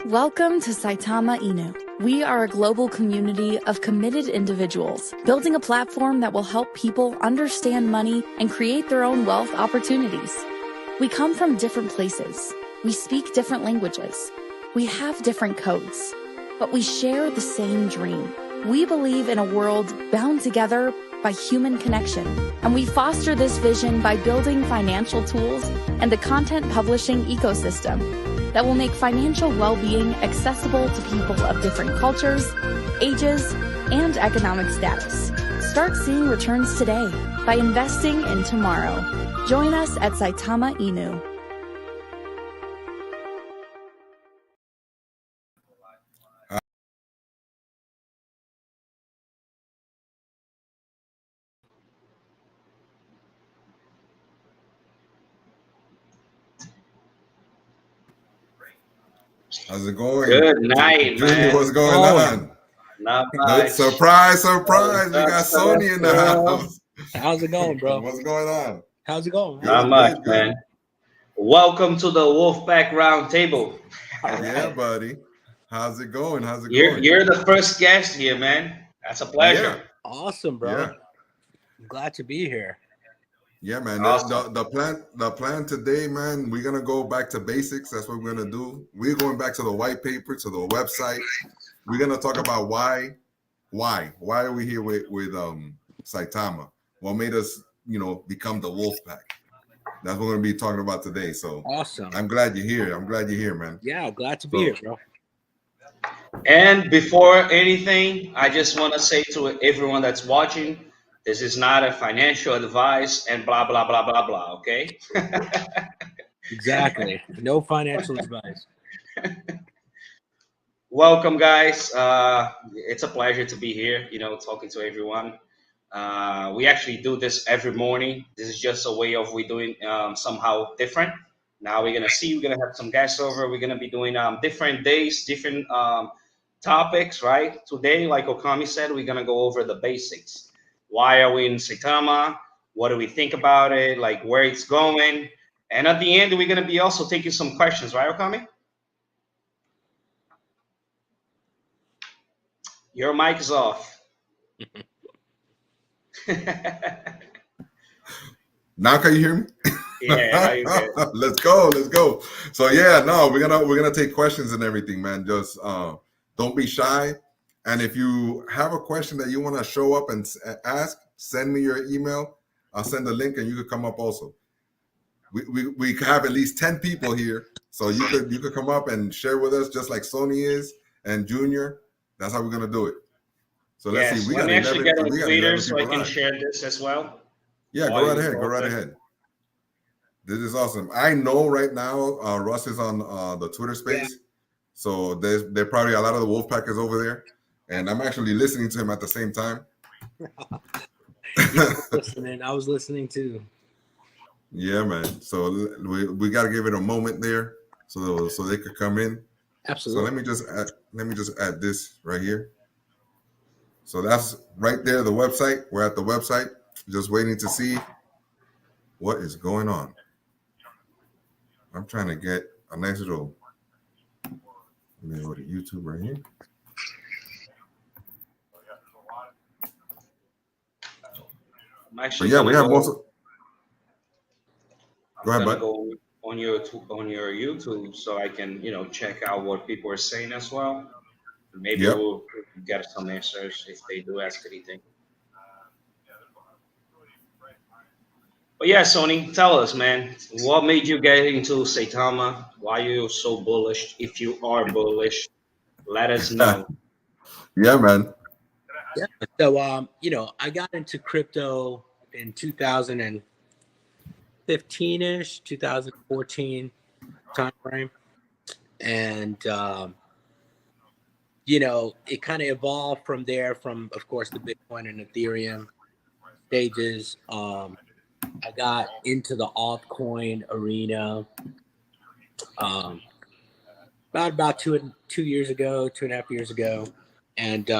Welcome to Saitama Inu. We are a global community of committed individuals, building a platform that will help people understand money and create their own wealth opportunities. We come from different places. We speak different languages. We have different codes, but we share the same dream. We believe in a world bound together by human connection, and we foster this vision by building financial tools and a content publishing ecosystem that will make financial well-being accessible to people of different cultures, ages, and economic status. Start seeing returns today by investing in tomorrow. Join us at Saitama Inu. How's it going? Good night, Junior, man. what's going on? Not No, much. surprise. We got Sony in the house. How's it going, bro? What's going on? How's it going? Not much, man. Welcome to the Wolfpack Roundtable. Yeah, buddy. How's it going? You're the first guest here, man. That's a pleasure. Yeah. Awesome, bro. Yeah. I'm glad to be here. Yeah, man. Awesome. The plan today, man, we're gonna go back to basics. That's what we're gonna do. We're going back to the white paper, to the website. We're gonna talk about why are we here with Saitama? What made us, become the Wolfpack? That's what we're gonna be talking about today. So Awesome. I'm glad you're here. Man. Yeah, glad to be here, bro. And before anything, I just want to say to everyone that's watching, this is not a financial advice and blah, blah, blah, blah, blah, okay? Exactly. No financial advice. Welcome, guys. It's a pleasure to be here, talking to everyone. We actually do this every morning. This is just a way of we doing somehow different. Now we're going to have some guests over. We're going to be doing different days, different topics, right? Today, like Okami said, we're going to go over the basics. Why are we in Saitama? What do we think about it? Like where it's going? And at the end, we're going to be also taking some questions, right, Okami? Your mic is off. Now can you hear me? Yeah. Let's go. So yeah, no, we're gonna take questions and everything, man. Just don't be shy. And if you have a question that you want to show up and ask, send me your email. I'll send the link and you could come up also. We have at least 10 people here. So you could come up and share with us just like Sony is and Junior. That's how we're going to do it. So let's see. Let me actually get on Twitter so I can share this as well. Yeah, go right ahead. This is awesome. I know right now Russ is on the Twitter space. Yeah. So there's probably a lot of the Wolfpackers over there. And I'm actually listening to him at the same time. I was listening too. Yeah, man. So we got to give it a moment there, so they could come in. Absolutely. So let me just add this right here. So that's right there, the website. We're at the website, just waiting to see what is going on. I'm trying to get a nice little. Let me go to YouTube right here. Actually, yeah, we have most. Go ahead, bud. Go on your YouTube so I can check out what people are saying as well. Maybe we'll get some answers if they do ask anything. But yeah, Sony, tell us, man, what made you get into Saitama? Why are you so bullish? If you are bullish, let us know. Yeah, man. Yeah. So, I got into crypto in 2015-ish, 2014 timeframe. And, it kind of evolved from there, from, of course, the Bitcoin and Ethereum stages. I got into the altcoin arena about 2.5 years ago, and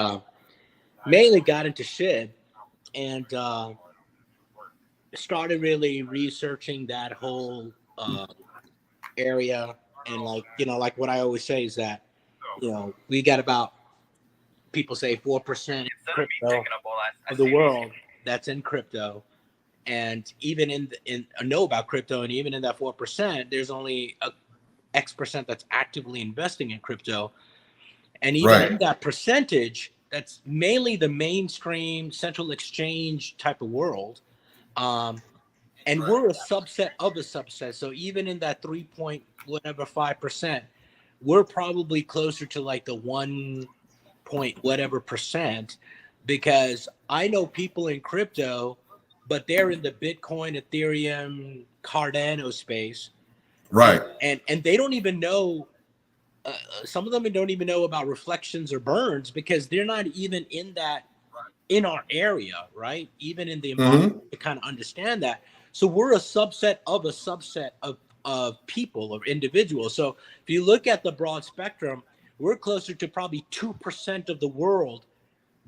mainly got into SHIB, and started really researching that whole area, and like what I always say is that we got about, people say 4% crypto of the world that's in crypto, and even in know about crypto, and even in that 4%, there's only a X% that's actively investing in crypto, and even in that percentage, that's mainly the mainstream central exchange type of world. And we're a subset of a subset. So even in that 3.5%, we're probably closer to like the 1% because I know people in crypto, but they're in the Bitcoin, Ethereum, Cardano space. Right. And they don't even know, some of them don't even know about reflections or burns because they're not even in our area, right? Even in the environment to kind of understand that. So we're a subset of people, of individuals. So if you look at the broad spectrum, we're closer to probably 2% of the world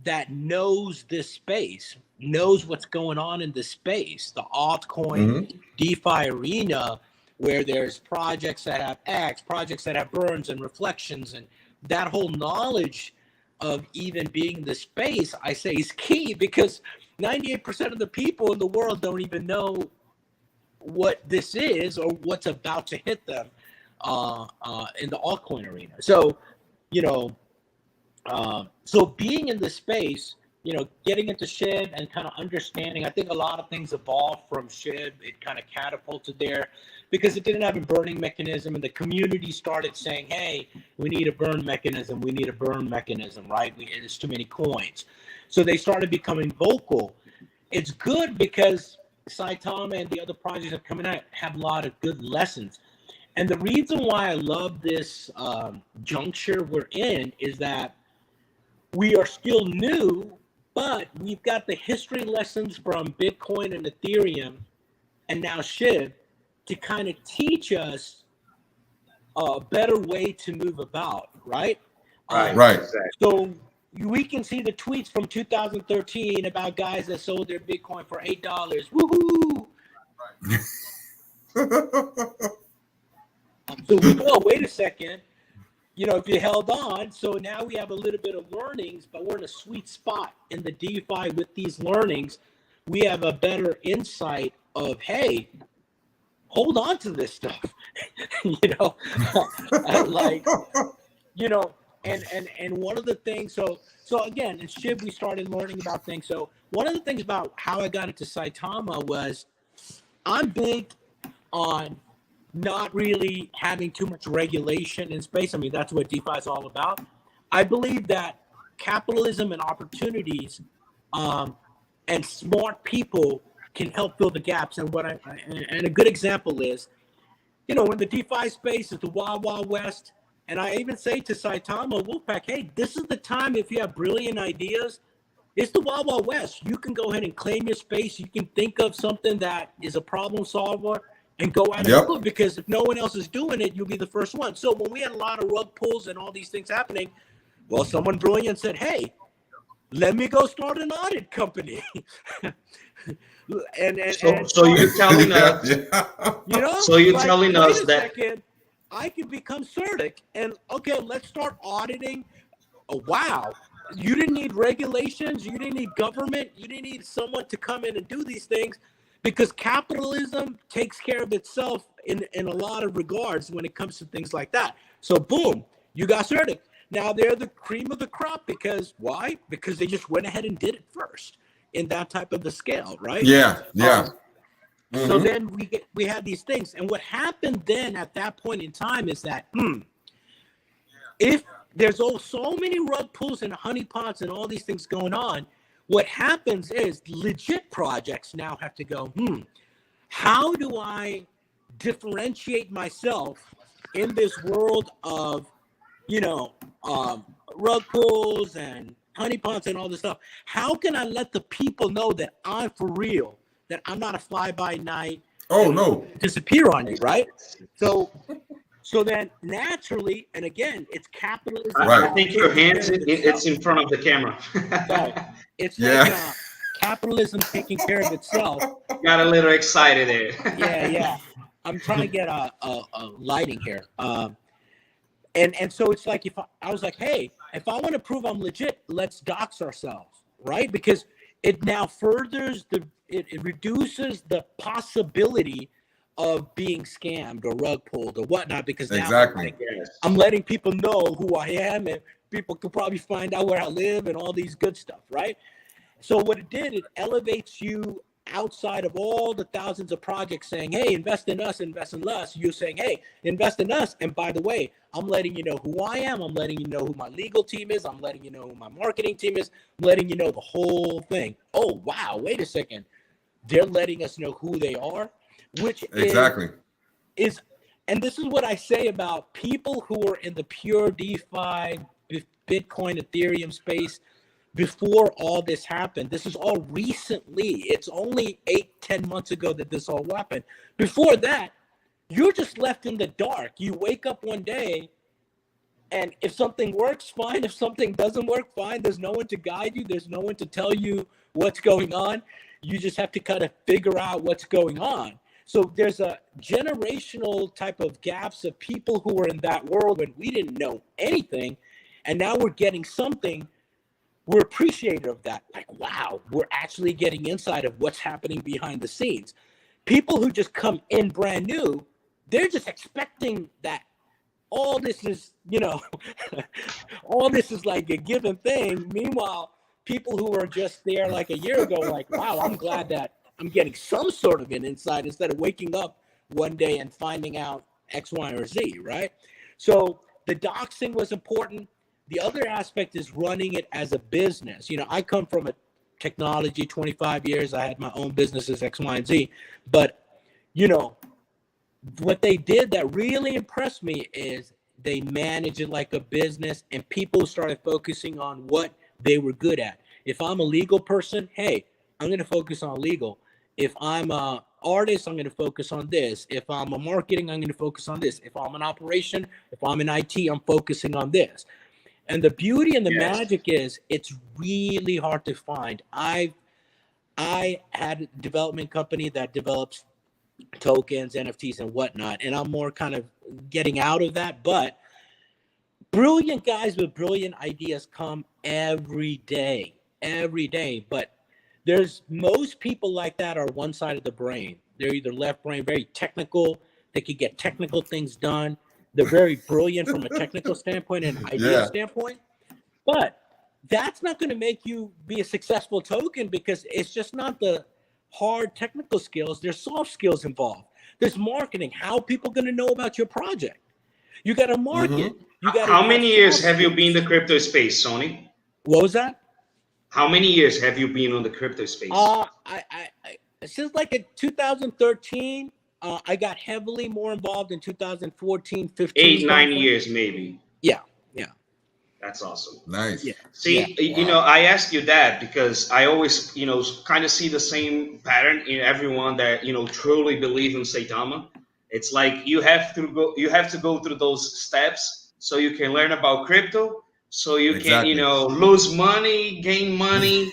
that knows this space, knows what's going on in this space, the altcoin, DeFi arena, where there's projects that have X, projects that have burns and reflections, and that whole knowledge of even being in the space, I say, is key because 98% of the people in the world don't even know what this is or what's about to hit them in the altcoin arena. So, so being in the space, getting into SHIB and kind of understanding, I think a lot of things evolved from SHIB. It kind of catapulted there because it didn't have a burning mechanism, and the community started saying, hey, we need a burn mechanism. We need a burn mechanism, right? There's too many coins. So they started becoming vocal. It's good because Saitama and the other projects that are coming out have a lot of good lessons. And the reason why I love this juncture we're in is that we are still new, but we've got the history lessons from Bitcoin and Ethereum and now SHIB to kind of teach us a better way to move about, right? Right. So we can see the tweets from 2013 about guys that sold their Bitcoin for $8. Woohoo! So we go, wait a second. If you held on, so now we have a little bit of learnings, but we're in a sweet spot in the DeFi with these learnings. We have a better insight of, hey, hold on to this stuff, and one of the things, so again, in SHIB, we started learning about things. So one of the things about how I got into Saitama was I'm big on not really having too much regulation in space. I mean, that's what DeFi is all about. I believe that capitalism and opportunities and smart people can help fill the gaps. And a good example is, in the DeFi space is the Wild Wild West. And I even say to Saitama, Wolfpack, hey, this is the time if you have brilliant ideas. It's the Wild Wild West. You can go ahead and claim your space. You can think of something that is a problem solver and go out and do it, because if no one else is doing it, you'll be the first one. So when we had a lot of rug pulls and all these things happening, well, someone brilliant said, hey, let me go start an audit company. So you're telling us, so you're telling us that second, I can become CERTIC, and okay, let's start auditing. Oh, wow. You didn't need regulations. You didn't need government. You didn't need someone to come in and do these things, because capitalism takes care of itself in a lot of regards when it comes to things like that. So boom, you got CERTIC. Now they're the cream of the crop because why? Because they just went ahead and did it first in that type of the scale, right? Yeah. So then we had these things, and what happened then at that point in time is that if there's so many rug pulls and honeypots and all these things going on, what happens is legit projects now have to go, how do I differentiate myself in this world of, rug pulls and honeypots and all this stuff? How can I let the people know that I'm for real, that I'm not a fly-by-night? Oh, no. Disappear on you, right? So then naturally, and again, it's capitalism. I think your hands, it's in front of the camera. Right. It's like capitalism taking care of itself. Got a little excited there. Yeah. I'm trying to get a lighting here. And so it's like, if I was like, hey, if I want to prove I'm legit, let's dox ourselves, right? Because it now furthers it reduces the possibility of being scammed or rug pulled or whatnot, because now Exactly. I'm letting people know who I am, and people could probably find out where I live and all these good stuff, right? So what it did, it elevates you outside of all the thousands of projects saying, hey, invest in us, invest in us. You're saying, hey, invest in us. And by the way, I'm letting you know who I am. I'm letting you know who my legal team is. I'm letting you know who my marketing team is. I'm letting you know the whole thing. Oh, wow, wait a second. They're letting us know who they are, which Exactly. is, and this is what I say about people who are in the pure DeFi, Bitcoin, Ethereum space. Before all this happened, this is all recently. It's only 8-10 months ago that this all happened. Before that, you're just left in the dark. You wake up one day, and if something works, fine. If something doesn't work, fine. There's no one to guide you. There's no one to tell you what's going on. You just have to kind of figure out what's going on. So there's a generational type of gaps of people who were in that world when we didn't know anything, and now we're getting something. We're appreciative of that. Like, wow, we're actually getting inside of what's happening behind the scenes. People who just come in brand new, they're just expecting that all this is, all this is like a given thing. Meanwhile, people who were just there like a year ago, like, wow, I'm glad that I'm getting some sort of an insight instead of waking up one day and finding out X, Y, or Z, right? So the doxing was important. The other aspect is running it as a business. I come from a technology, 25 years. I had my own businesses, X, Y, and Z. But, what they did that really impressed me is they manage it like a business, and people started focusing on what they were good at. If I'm a legal person, hey, I'm going to focus on legal. If I'm a artist, I'm going to focus on this. If I'm a marketing, I'm going to focus on this. If I'm an operation, if I'm in IT, I'm focusing on this. And the beauty and the magic is it's really hard to find. I had a development company that develops tokens, NFTs, and whatnot, and I'm more kind of getting out of that. But brilliant guys with brilliant ideas come every day. But there's most people like that are one side of the brain. They're either left brain, very technical. They can get technical things done. They're very brilliant from a technical standpoint and idea standpoint, but that's not going to make you be a successful token, because it's just not the hard technical skills. There's soft skills involved. There's marketing. How are people going to know about your project? You got to market. You got. How many years have you been in the crypto space, Sony? What was that? How many years have you been on the crypto space? I since like in 2013. I got heavily more involved in 2014, 15. 8-9 years, maybe. Yeah. That's awesome. Nice. Yeah. See, I asked you that because I always, kind of see the same pattern in everyone that, truly believe in Saitama. It's like you have to go through those steps so you can learn about crypto, so you can, lose money, gain money,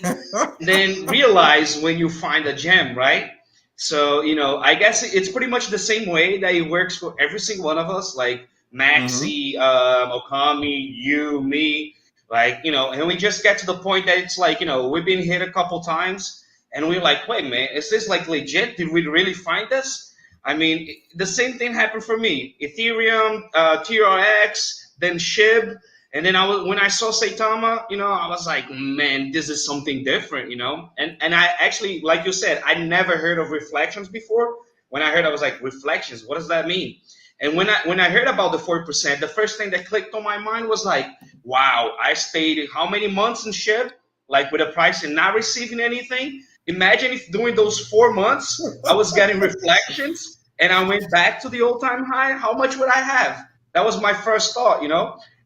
then realize when you find a gem, right? So, I guess it's pretty much the same way that it works for every single one of us, like Maxi, Okami, you, me, and we just get to the point that it's like, we've been hit a couple times and we're like, wait, man, is this like legit? Did we really find this? I mean, the same thing happened for me. Ethereum, TRX, then SHIB. And then when I saw Saitama, I was like, man, this is something different, And I actually, like you said, I never heard of reflections before. When I heard, I was like, reflections, what does that mean? And when I heard about the 4%, the first thing that clicked on my mind was like, wow, I stayed how many months in SHIB, like with a price and not receiving anything. Imagine if during those 4 months, I was getting reflections and I went back to the old time high, how much would I have? That was my first thought,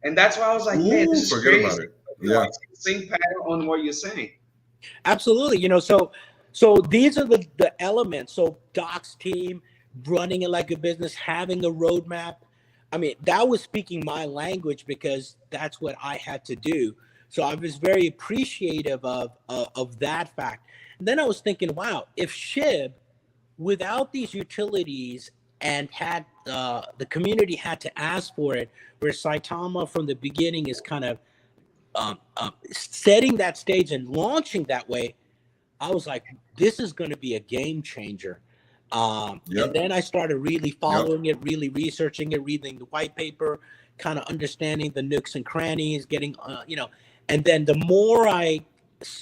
And that's why I was like, man, this is crazy. About it. Yeah. Same pattern on what you're saying. Absolutely. So these are the elements. So Doc's team, running it like a business, having a roadmap. I mean, that was speaking my language because that's what I had to do. So I was very appreciative of that fact. And then I was thinking, wow, if SHIB, without these utilities, and had the community had to ask for it, where Saitama from the beginning is kind of setting that stage and launching that way, I was like, this is going to be a game changer. And then I started really following it, really researching it, reading the white paper, kind of understanding the nooks and crannies, getting, and then the more I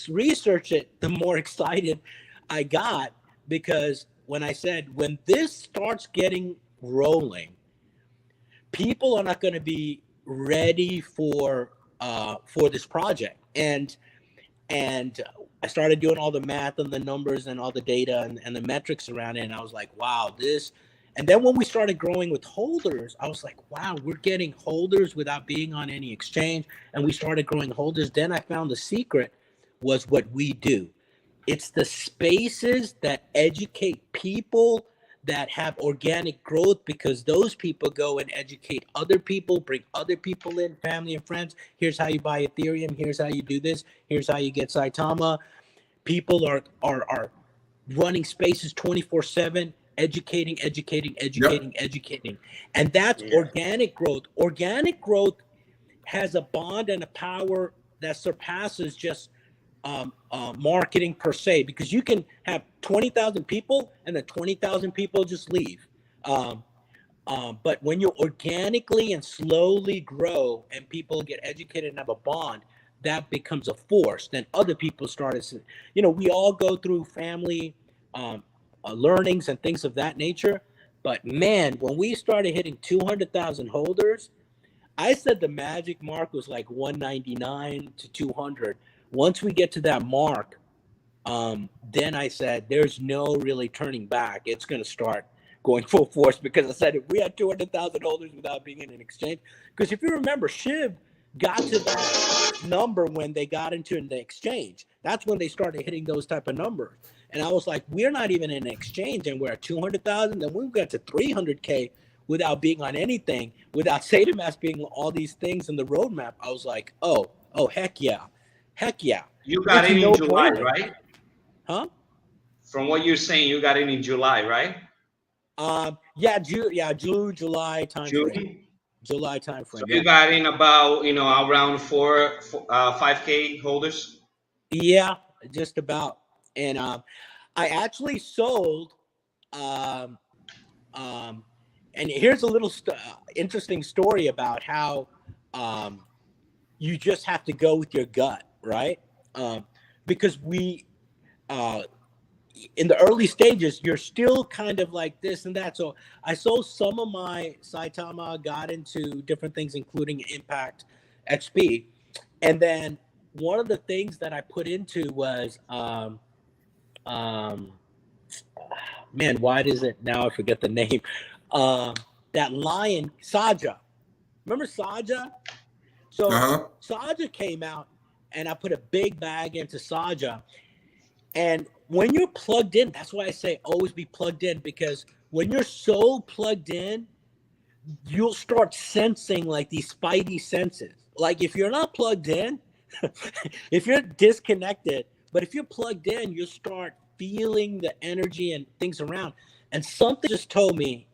researched it, the more excited I got, because when I said, when this starts getting rolling, people are not going to be ready for this project. And I started doing all the math and the numbers and all the data and the metrics around it. And I was like, wow, this. And then when we started growing with holders, I was like, wow, we're getting holders without being on any exchange. And we started growing holders. Then I found the secret was what we do. It's the spaces that educate people, that have organic growth, because those people go and educate other people, bring other people in, family and friends. Here's how you buy Ethereum. Here's how you do this. Here's how you get Saitama. People are running spaces 24/7, educating. And that's organic growth. Organic growth has a bond and a power that surpasses just marketing per se, because you can have 20,000 people and then 20,000 people just leave. But when you organically and slowly grow and people get educated and have a bond, that becomes a force. Then other people started, we all go through family learnings and things of that nature. But man, when we started hitting 200,000 holders, I said the magic mark was like 199 to 200. Once we get to that mark, then I said, there's no really turning back. It's going to start going full force, because I said, if we had 200,000 holders without being in an exchange, because if you remember, SHIB got to that number when they got into the exchange. That's when they started hitting those type of numbers. And I was like, we're not even in an exchange, and we're at 200,000. Then we got to 300K without being on anything, without Saitama being all these things in the roadmap. I was like, oh, heck yeah. You got in July, right? Huh? From what you're saying, you got in July, right? July time frame. July time frame. So you got in about around 5K holders. Yeah, just about. And I actually sold. And here's a little interesting story about how you just have to go with your gut, right? Because we, in the early stages, you're still kind of like this and that. So I sold some of my Saitama, got into different things, including Impact XP. And then one of the things that I put into was, man, why does it now? I forget the name. That lion, Saja. Remember Saja? So Saja came out, and I put a big bag into Saja. And when you're plugged in, that's why I say always be plugged in, because when you're so plugged in, you'll start sensing like these spidey senses. Like if you're not plugged in, if you're disconnected, but if you're plugged in, you'll start feeling the energy and things around. And something just told me,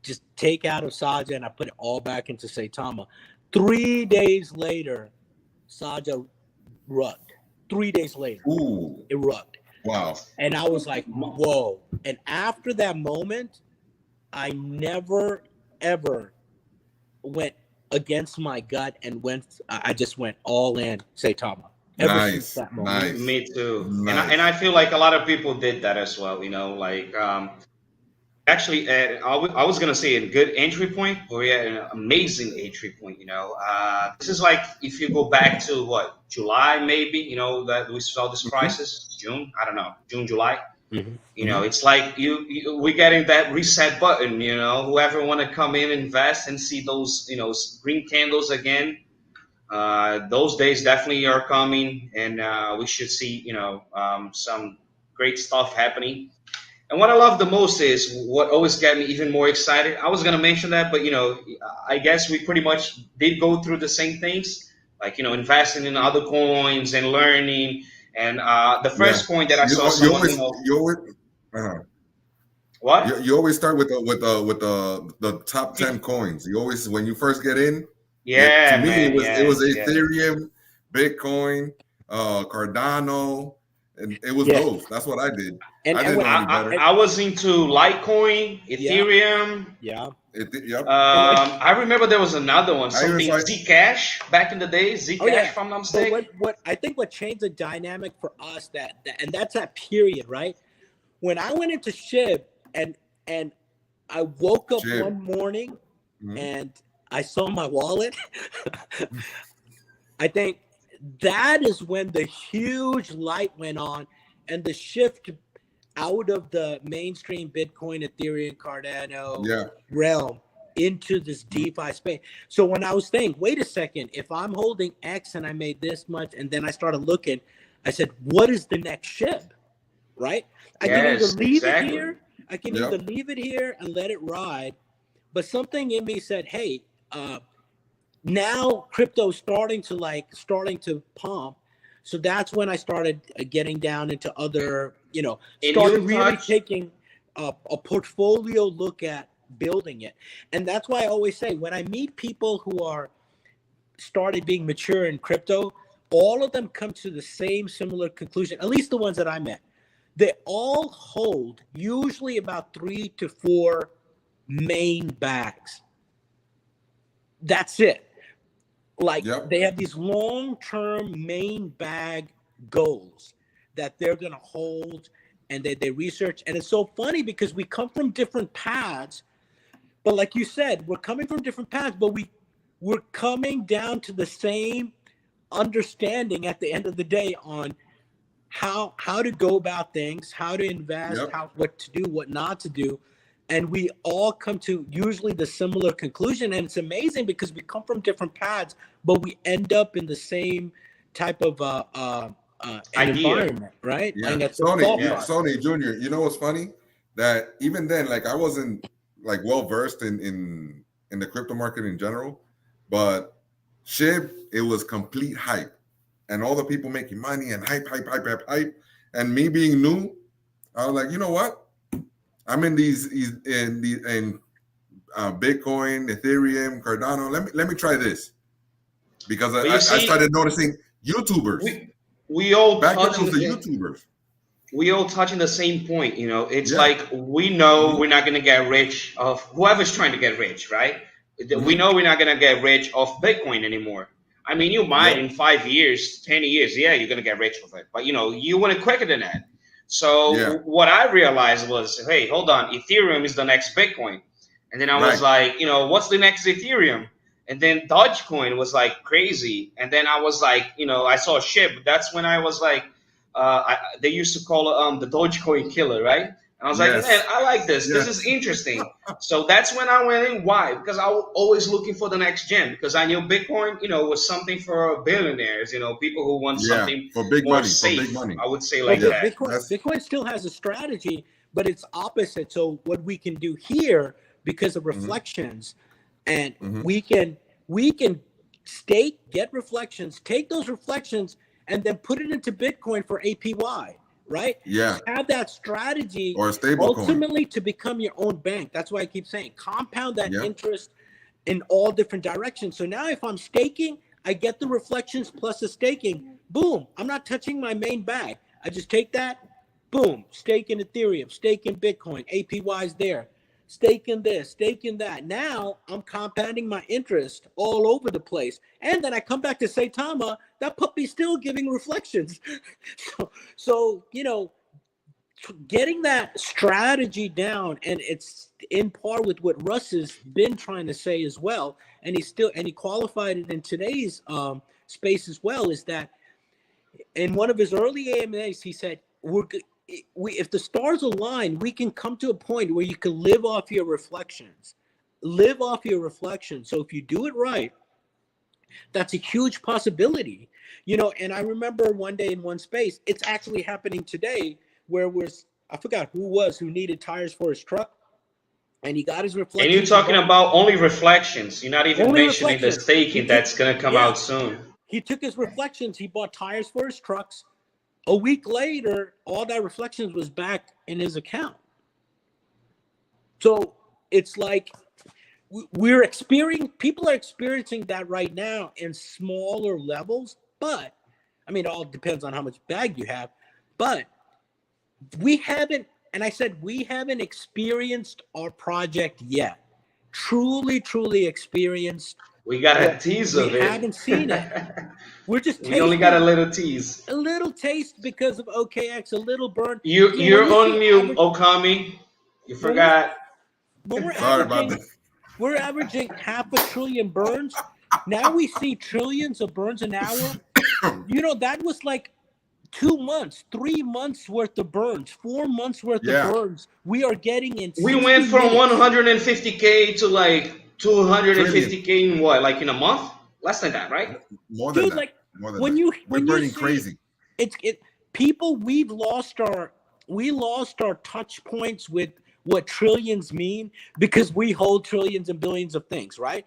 just take out of Saja, and I put it all back into Saitama. 3 days later, Saja rugged. 3 days later, it rugged. Wow. And I was like, whoa. And after that moment, I never, ever went against my gut and I just went all in Saitama. Nice. Me too. Nice. And I feel like a lot of people did that as well, actually, I was gonna say a good entry point, or an amazing entry point. This is like if you go back to July, maybe that we saw this crisis. June, I don't know, June, July. Mm-hmm. It's like we're getting that reset button. Whoever want to come in, invest, and see those green candles again. Those days definitely are coming, and we should see some great stuff happening. And what I love the most is what always got me even more excited. I was going to mention that, but I guess we pretty much did go through the same things. like investing in other coins and learning. And the Yeah. first coin that I You saw you someone, always you always uh what? you always start with the top 10 coins. You always, when you first get in, to Yeah, me man. it was Yes, yes. Ethereum, Bitcoin, Cardano, and it was Yeah, those. That's what I did. I and didn't what know any better. I was into Litecoin, yeah, Ethereum. yeah, Yep. and I remember there was another one, I even something saw. Zcash back in the day. oh Zcash, yeah. if I'm not But mistaken. what I think what changed the dynamic for us that and that's that period, right? When I went into SHIB and I woke up Shit. one morning Mhm. and I saw my wallet, I think that is when the huge light went on and the shift out of the mainstream Bitcoin, Ethereum, Cardano Yeah. realm into this DeFi space. So when I was saying, wait a second, if I'm holding X and I made this much, and then I started looking, I said, what is the next SHIB? Right? I can either Yes, leave it exactly. here, I can either Yep. leave it here and let it ride, but something in me said, hey, now crypto's starting to pump. So that's when I started getting down into other, And started you really touch. taking a portfolio look at building it. And that's why I always say when I meet people who are started being mature in crypto, all of them come to the same similar conclusion, at least the ones that I met. They all hold usually about 3 to 4 main bags. That's it. Like Yep. they have these long-term main bag goals that they're going to hold and they research. And it's so funny because we come from different paths, but like you said, we're coming from different paths, but we're coming down to the same understanding at the end of the day on how to go about things, how to invest, Yep. what to do, what not to do. And we all come to usually the similar conclusion. And it's amazing because we come from different paths, but we end up in the same type of an Idea. environment, right? Yeah. And that's the Sony, thought Yeah. process. Sony Junior. You know what's funny? That even then, like, I wasn't like well versed in the crypto market in general, but SHIB, it was complete hype, and all the people making money and hype, and me being new, I was like, you know what? I'm in these in Bitcoin, Ethereum, Cardano. Let me try this, because But you I see, started noticing YouTubers. we all Back then, it touching was the YouTubers. we all touching the same point. It's Yeah. like we know Mhm. we're not gonna get rich of whoever's trying to get rich, right? We Mhm. know we're not gonna get rich off Bitcoin anymore. I mean, you might Yep. in 5 years, 10 years, yeah, you're gonna get rich with it, but you want it quicker than that. Yeah. So what I realized was, hey, hold on, Ethereum is the next Bitcoin, and then I was Right. like, what's the next Ethereum? And then Dogecoin was like crazy, and then I was like, I saw SHIB. That's when I was like, they used to call it the Dogecoin killer, right? And I was like, man, Yes. I like this. This is Yes. interesting. So that's when I went in. Why? Because I was always looking for the next gem. Because I knew Bitcoin, was something for billionaires. People who want Yeah. something For big more money. For big safe. money. I would say Well, like Yeah. that. That's. Bitcoin still has a strategy, but it's opposite. So what we can do here because of Mhm. reflections, and Mhm. we can get reflections, take those reflections, and then put it into Bitcoin for APY, right? Yeah. Have that strategy Or a stable coin. ultimately to become your own bank. That's why I keep saying compound that Yeah. interest in all different directions. So now if I'm staking, I get the reflections plus the staking. Boom, I'm not touching my main bag. I just take that, boom, stake in Ethereum, stake in Bitcoin, APY's there, stake in this, stake in that. Now I'm compounding my interest all over the place. And then I come back to Saitama, that puppy's still giving reflections. so getting that strategy down, and it's in par with what Russ has been trying to say as well, and he qualified it in today's space as well, is that in one of his early AMAs he said if the stars align, we can come to a point where you can live off your reflections. So if you do it right, that's a huge possibility. And I remember one day in one space, it's actually happening today, where I forgot who needed tires for his truck, and he got his And you're reflections talking involved. about only reflections. You're not even Only mentioning the reflections. staking that's gonna come Yeah, out soon. he took his reflections. He bought tires for his trucks. A week later, all that reflections was back in his account. So it's like people are experiencing that right now in smaller levels. But I mean, it all depends on how much bag you have. But we haven't experienced our project yet. Truly experienced. We got a tease of it. We haven't seen it. We're just we only got a little tease. A little taste because of OKX, a little burn. You're on mute, Okami. You forgot. Sorry about that. We're averaging 500 billion burns. Now we see trillions of burns an hour. That was like 2 months, 3 months worth of burns, 4 months worth of burns. We are getting in. We went from 150K to like 250K in what, like in a month? Less than that, right? More than that. More than that. We're burning crazy. People, we lost our touch points with what trillions mean because we hold trillions and billions of things, right?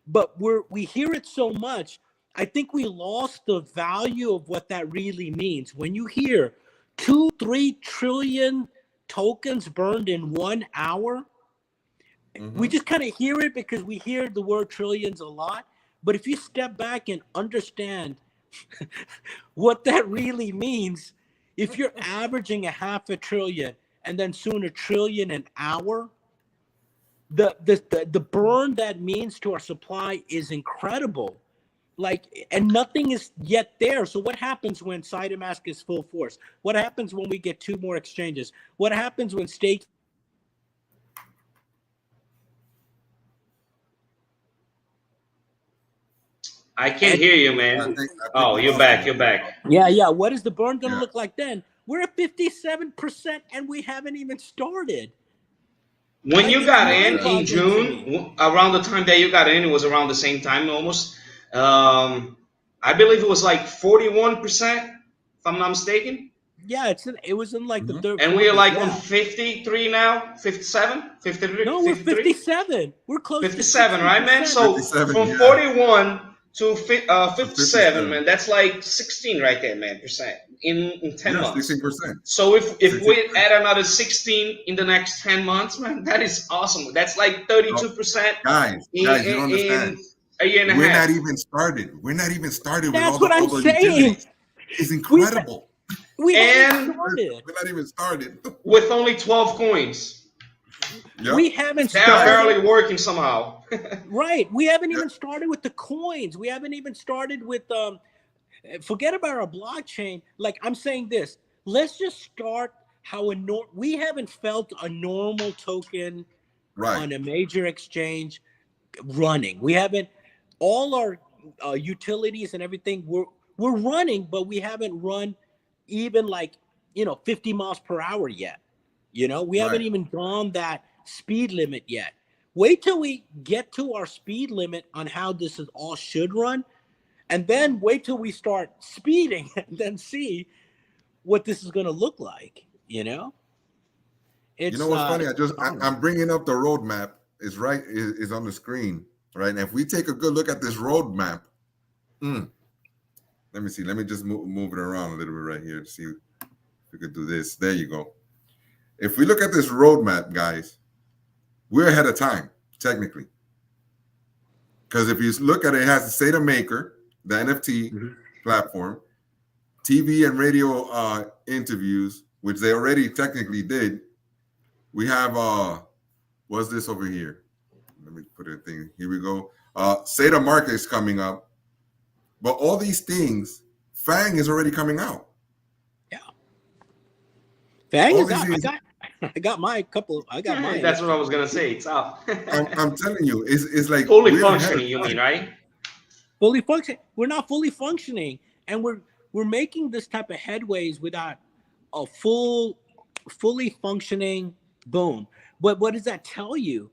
But we hear it so much. I think we lost the value of what that really means. When you hear 2-3 trillion tokens burned in 1 hour, we just kind of hear it because we hear the word trillions a lot. But if you step back and understand what that really means, if you're averaging 500 billion and then soon 1 trillion an hour, the burn that means to our supply is incredible. And nothing is yet there. So what happens when Saitama is full force? What happens when we get 2 more exchanges? What happens when states? I can't hear you, man. I think you're back. You're back. Yeah. What is the burn going to look like then? We're at 57% and we haven't even started. When you got in June, around the time that you got in, it was around the same time almost. I believe it was like 41%, if I'm not mistaken. Yeah, it was in like the third. And we're like on 53 now, 57, 53. No, we're 57. We're close 57, to right, man? So from 41 to 57, man, that's like 16 right there, man, percent in 10 months. 16%. So if we add another 16 in the next 10 months, man, that is awesome. That's like 32%. Guys, you don't understand. A year and a half. We're not even started. We're not even started with all the other utilities. It's incredible. We're not even started. With only 12 coins. Yep. We haven't started. They're barely working somehow. Right. We haven't even started with the coins. We haven't even started with forget about our blockchain. Like I'm saying this. Let's just start how we haven't felt a normal token on a major exchange running. We haven't. All our utilities and everything we're running, but we haven't run even 50 miles per hour yet. We haven't even gone that speed limit yet. Wait till we get to our speed limit on how this is all should run, and then wait till we start speeding and then see what this is going to look like. It's, what's funny? I'm bringing up the roadmap. Is on the screen. Right. And if we take a good look at this roadmap, let me see. Let me just move it around a little bit right here to see if we could do this. There you go. If we look at this roadmap, guys, we're ahead of time, technically. Because if you look at it, it has the State of Maker, the NFT platform, TV and radio interviews, which they already technically did. We have, what's this over here? Let me put a thing. Here we go. State Market is coming up. But all these things, Fang is already coming out. Yeah. Fang is out. I got my couple. I got mine. That's what I was gonna say. It's out. I'm telling you, it's like fully functioning. You mean, right? Fully functioning. We're not fully functioning, and we're making this type of headways without a fully functioning boom. But what does that tell you?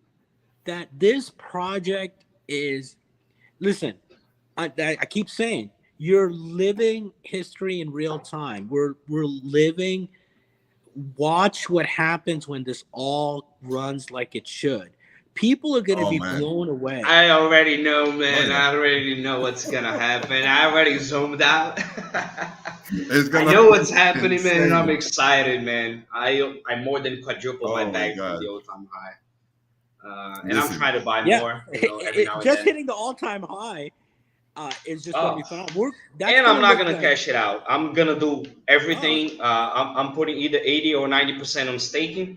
That this project is, listen, I keep saying, you're living history in real time. We're living, watch what happens when this all runs like it should. people are going to Oh be man. blown away. I already know, man. yeah. I already know what's gonna happen. I already zoomed out. It's I gonna know be what's happening, man, and I'm insane. excited, man. I more than quadrupled my Oh my bag from god. the all-time high, and I'm Listen. trying to buy Yeah, more, every now and just then. hitting the all-time high is just going to be Oh, phenomenal. That's and going I'm to not look gonna like, cash it out. I'm gonna do oh, everything. I'm putting either 80 or 90% on staking. there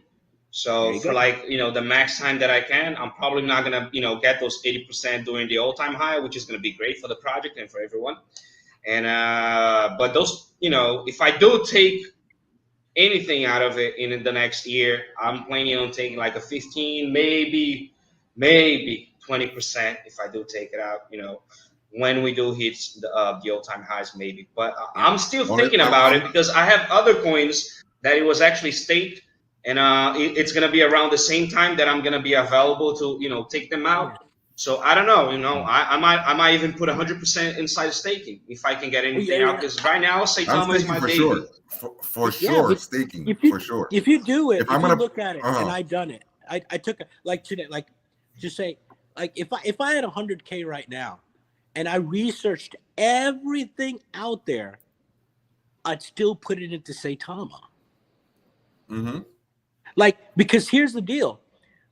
So you for go. like the max time that I can, I'm probably not gonna get those 80% during the all-time high, which is gonna be great for the project and for everyone. And but those if I do take anything out of it in the next year, I'm planning on taking like a 15, maybe 20% if I do take it out. When we do hit the all-time highs, maybe. But Yeah. I'm still Only, thinking about it because I have other coins that it was actually staked, and it's gonna be around the same time that I'm gonna be available to take them Yeah. out. So I don't know. I might even put 100% inside staking if I can get Oh, anything out. yeah. Because right now, I'm Saitama is staking my for sure. baby. For Yeah, sure, but staking if you for sure. if you do it, If I'm if you gonna, look at it, and I done it, I took like today, like just say, like if I had 100K right now, and I researched everything out there, I'd still put it into Saitama. mm-hmm. Like, because here's the deal.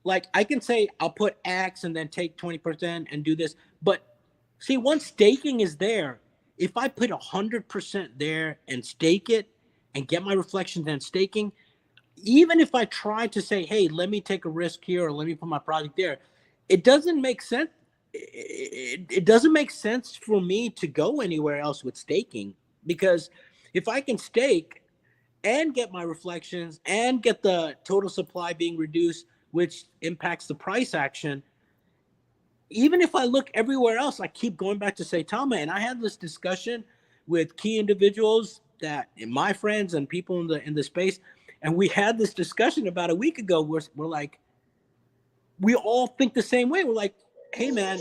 Like, I can say I'll put X and then take 20% and do this. But see, once staking is there, if I put 100% there and stake it and get my reflections and staking, even if I try to say, hey, let me take a risk here or let me put my project there, it doesn't make sense. It doesn't make sense for me to go anywhere else with staking, because if I can stake and get my reflections and get the total supply being reduced, which impacts the price action. Even if I look everywhere else, I keep going back to Saitama. And I had this discussion with key individuals that my friends and people in the space. And we had this discussion about a week ago where we're like, we all think the same way. We're like, hey man,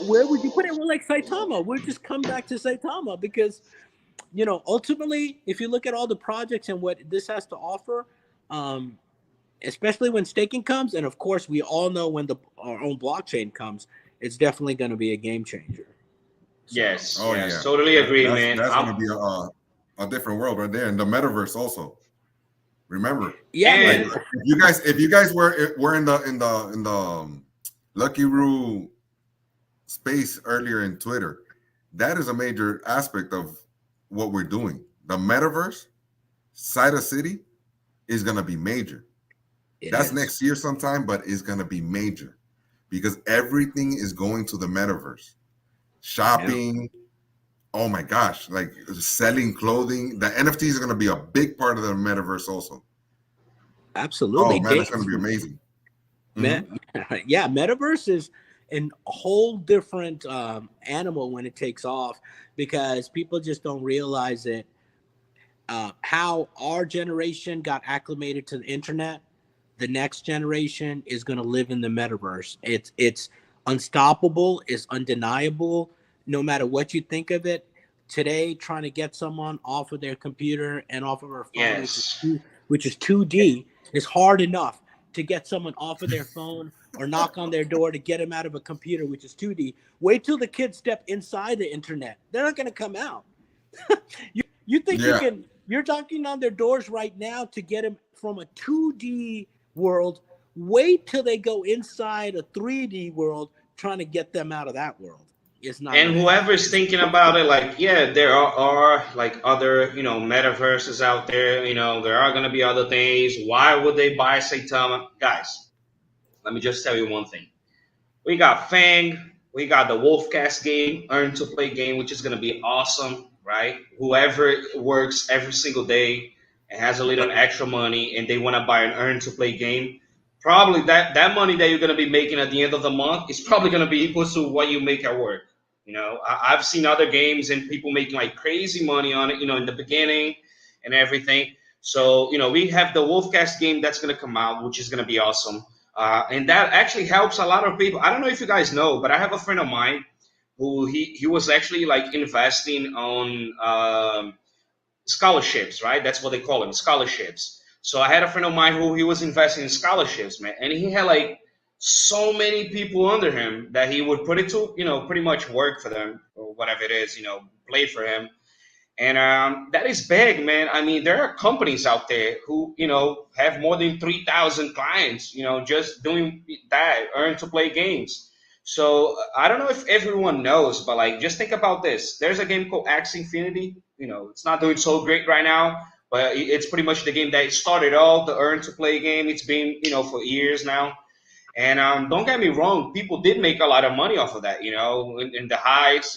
where would you put it? We're like Saitama. We'll just come back to Saitama because ultimately, if you look at all the projects and what this has to offer, especially when staking comes, and of course, we all know when our own blockchain comes, it's definitely going to be a game changer. So, Yes, Oh yes, yeah, totally agree, that's man. that's gonna be a different world right there, and the metaverse also. Remember, yeah, like And man. if you guys were in the Lucky Roo space earlier in Twitter, that is a major aspect of what we're doing. The metaverse, Cyber City, is gonna be major. That's next year sometime, but it's gonna be major because everything is going to the metaverse. Shopping, oh my gosh, like selling clothing. The NFTs are gonna be a big part of the metaverse also. Oh Absolutely. man, it's gonna be amazing. Man, yeah, metaverse is a whole different animal when it takes off, because people just don't realize it. How our generation got acclimated to the internet, the next generation is going to live in the metaverse. It's unstoppable, it's undeniable, no matter what you think of it. Today, trying to get someone off of their computer and off of their phone, yes, which is 2D, is hard enough. To get someone off of their phone or knock on their door to get them out of a computer, which is 2D. Wait till the kids step inside the internet. They're not going to come out. You think Yeah, you're knocking on their doors right now to get them from a 2D world. Wait till they go inside a 3D world, trying to get them out of that world. It's not and going to happen. whoever's thinking about it, like, yeah, there are like other metaverses out there. There are gonna be other things. Why would they buy Saitama, guys? Let me just tell you one thing. We got Fang. We got the Wolfcast game, earn to play game, which is going to be awesome, right? Whoever works every single day and has a little extra money and they want to buy an earn to play game, probably that money that you're going to be making at the end of the month is probably going to be equal to what you make at work. I've seen other games and people making like crazy money on it, in the beginning and everything. So, we have the Wolfcast game that's going to come out, which is going to be awesome. And that actually helps a lot of people. I don't know if you guys know, but I have a friend of mine who he was actually like investing on scholarships, right? That's what they call them, scholarships. So I had a friend of mine who he was investing in scholarships, man, and he had like so many people under him that he would put it to, pretty much work for them or whatever it is, play for him. And that is big, man. I mean, there are companies out there who, have more than 3,000 clients, just doing that, earn to play games. So I don't know if everyone knows, but like, just think about this. There's a game called Axie Infinity. It's not doing so great right now, but it's pretty much the game that started all the earn to play game. It's been, for years now. And don't get me wrong, people did make a lot of money off of that, in the highs,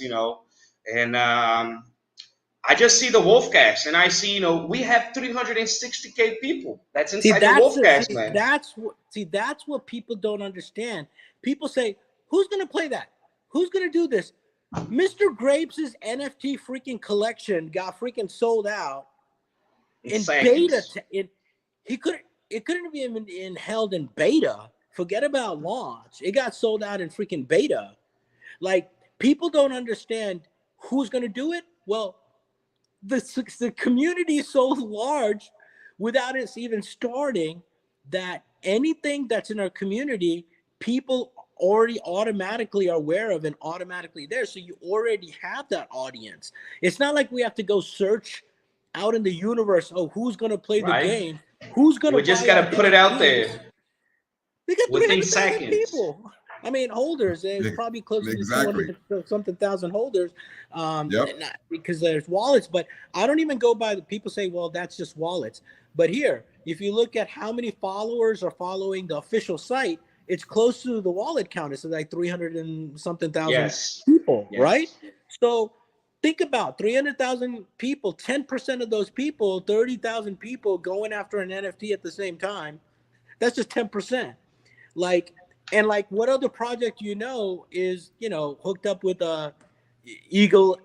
and I just see the Wolfcast, and I see, we have 360K people. That's inside the Wolfcast, man. That's what people don't understand. People say, "Who's gonna play that? Who's gonna do this?" Mr. Grapes' NFT freaking collection got freaking sold out in beta. It couldn't have even been held in beta. Forget about launch. It got sold out in freaking beta. Like, people don't understand who's gonna do it. Well, the community is so large without us even starting that anything that's in our community, people already automatically are aware of and automatically there. So you already have that audience. It's not like we have to go search out in the universe. Oh, who's going to play the game? Who's going to? We just got to put it out there. We got within seconds. People. I mean, holders. There's probably close to 200-something thousand holders, because there's wallets. But I don't even go by the people say, well, that's just wallets. But here, if you look at how many followers are following the official site, it's close to the wallet count. It's like 300 and something thousand people, right? So think about 300,000 people, 10% of those people, 30,000 people going after an NFT at the same time. That's just 10%. And what other project is hooked up with a Eagle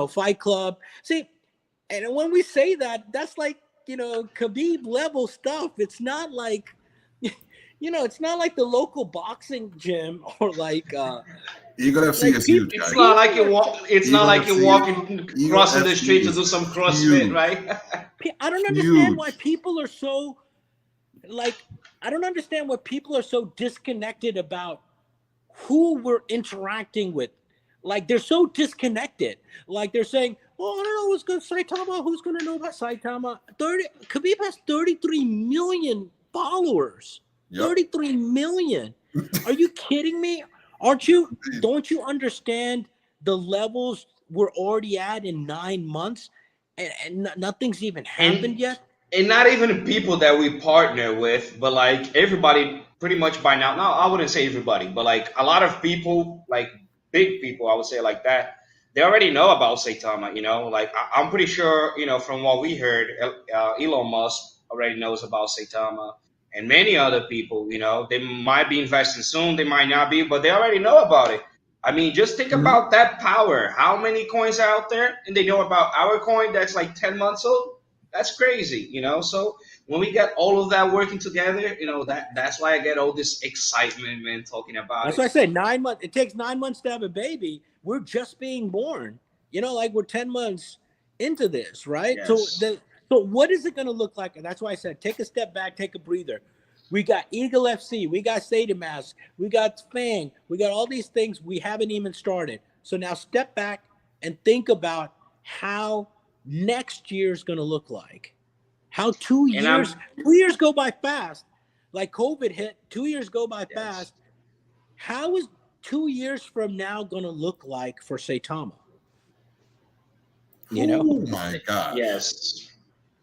Fight Club? See, and when we say that, that's like Khabib level stuff. It's not like it's not like the local boxing gym or like Eagle FC is huge. It's not like you're walking crossing the street to do some CrossFit, right? I don't understand why people are so I don't understand why people are so disconnected about who we're interacting with. Like, they're so disconnected. Like, they're saying, well, I don't know what's going to Saitama. Who's going to know about Saitama? Khabib has 33 million followers. Yep. 33 million. Are you kidding me? Don't you understand the levels we're already at in 9 months and nothing's even happened yet? And not even people that we partner with, but like everybody pretty much by now. No, I wouldn't say everybody, but like a lot of people, like big people, I would say like that, they already know about Saitama, like I'm pretty sure, from what we heard, Elon Musk already knows about Saitama and many other people, they might be investing soon, they might not be, but they already know about it. I mean, just think about that power. How many coins are out there? And they know about our coin that's like 10 months old. That's crazy, So when we get all of that working together, that's why I get all this excitement, man, talking about That's why I said 9 months. It takes 9 months to have a baby. We're just being born. We're 10 months into this, right? Yes. So what is it going to look like? And that's why I said, take a step back, take a breather. We got Eagle FC, we got Saitama, we got Fang, we got all these things we haven't even started. So now step back and think about how next year's going to look like. How 2 years go by fast. Like COVID hit, 2 years go by fast. How is 2 years from now going to look like for Saitama? Oh my God. Yes.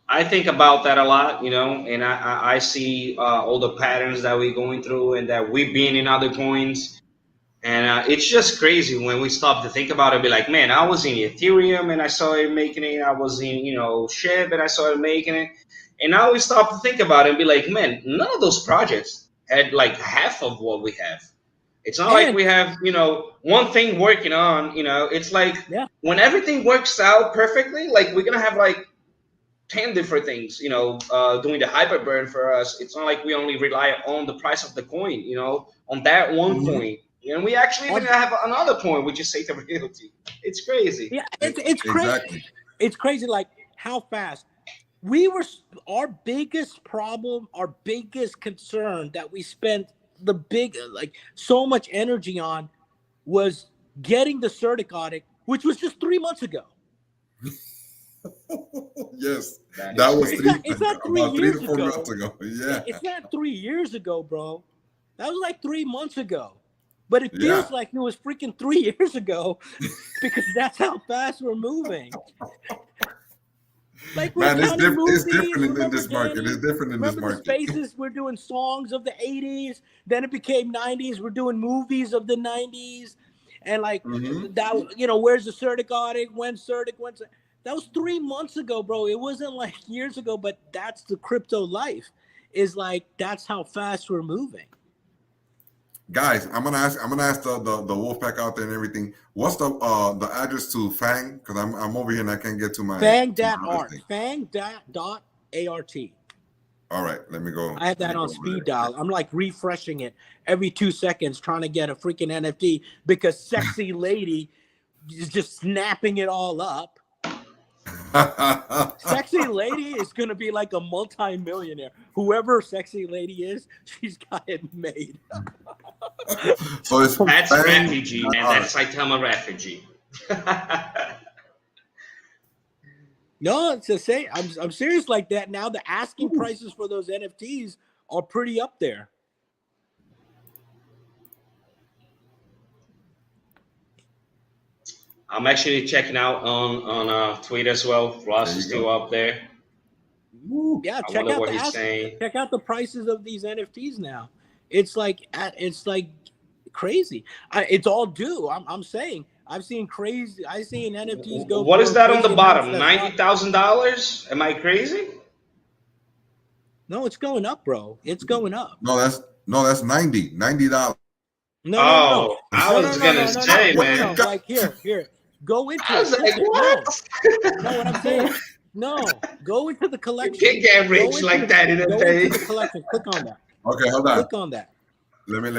I think about that a lot, and I see all the patterns that we're going through and that we've been in other coins. And it's just crazy when we stop to think about it. Be like, man, I was in Ethereum and I saw it making it. I was in, SHIB and I saw it making it. And now we stop to think about it and be like, man, none of those projects had like half of what we have. It's not like we have, one thing working on, it's like when everything works out perfectly, like we're going to have like 10 different things, doing the hyperburn for us. It's not like we only rely on the price of the coin, on that one coin. And we actually even have another point, which is Saitama Realty. It's crazy. Yeah, it's crazy. Exactly. It's crazy, like how fast. Our biggest problem, our biggest concern that we spent the big, like, so much energy on was getting the Certicotic, which was just 3 months ago. Yes, That that is was crazy. It's not 3 about 3 years to 4 ago. months ago. Yeah, It's not 3 years ago, bro. That was like 3 months ago. But it yeah. feels like it was freaking 3 years ago because that's how fast we're moving. Like, we're Man, it's counting it's movies. different in Remember, this market. Danny? It's different in this Remember the market. spaces? We're doing songs of the 80s. Then it became 90s. We're doing movies of the 90s. And like that, you know, where's the Certicotic? When's Certic? When's that was 3 months ago, bro. It wasn't like years ago, but that's the crypto life. Is like that's how fast we're moving. Guys, I'm gonna ask the Wolfpack out there and everything. What's the address to Fang? Because I'm over here and I can't get to my Fang.art. Fang.art. All right, let me go. I have that on speed dial. I'm like refreshing it every 2 seconds trying to get a freaking NFT because Sexy Lady is just snapping it all up. Sexy Lady is going to be like a multi-millionaire. Whoever Sexy Lady is, she's got it made. So it's That's refugee, man. That's Saitama refugee. No, to say I'm serious like that. Now the asking prices for those NFTs are pretty up there. I'm actually checking out on Twitter as well. Ross is still up there. Yeah, I check wonder out what the he's saying. check out the prices of these NFTs now. It's like crazy. It's all due. I'm saying I've seen crazy. I've seen NFTs go. What for is that on the crazy bottom? amounts. $90,000? Am I crazy? No, it's going up, bro. It's going up. No, that's $90. No. I was gonna say, man. Like here, go into I was it. like, what? No, what I'm saying. No, go into the collection. You can't get rich like that in a go day. into the collection. Click on that. Okay, hold on. Click on that. Let me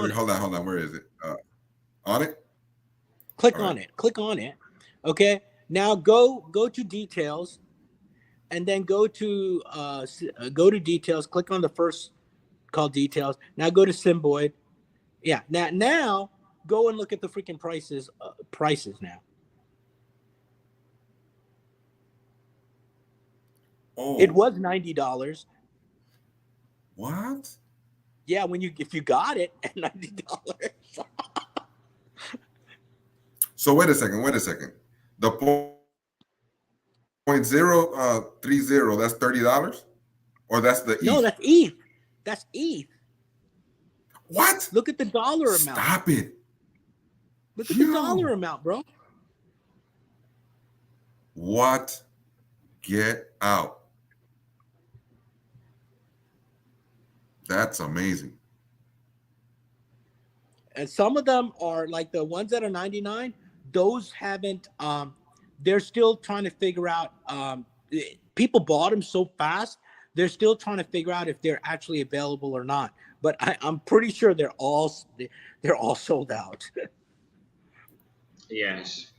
hold on. Where is it? On it? Click on it. Click on it. Okay. Now go to details, and then go to details. Click on the first called details. Now go to Symboid. Yeah. Now go and look at the freaking prices. Prices now. Oh, it was $90. What? Yeah, if you got it at $90. So wait a second. The .030, that's $30, or that's the ETH? No, that's ETH. That's ETH. What? Look at the dollar amount. Stop it. Look at the dollar amount, bro. What? Get out. That's amazing. And some of them are like the ones that are 99. Those haven't. They're still trying to figure out. People bought them so fast. They're still trying to figure out if they're actually available or not. But I'm pretty sure they're all sold out. Yes.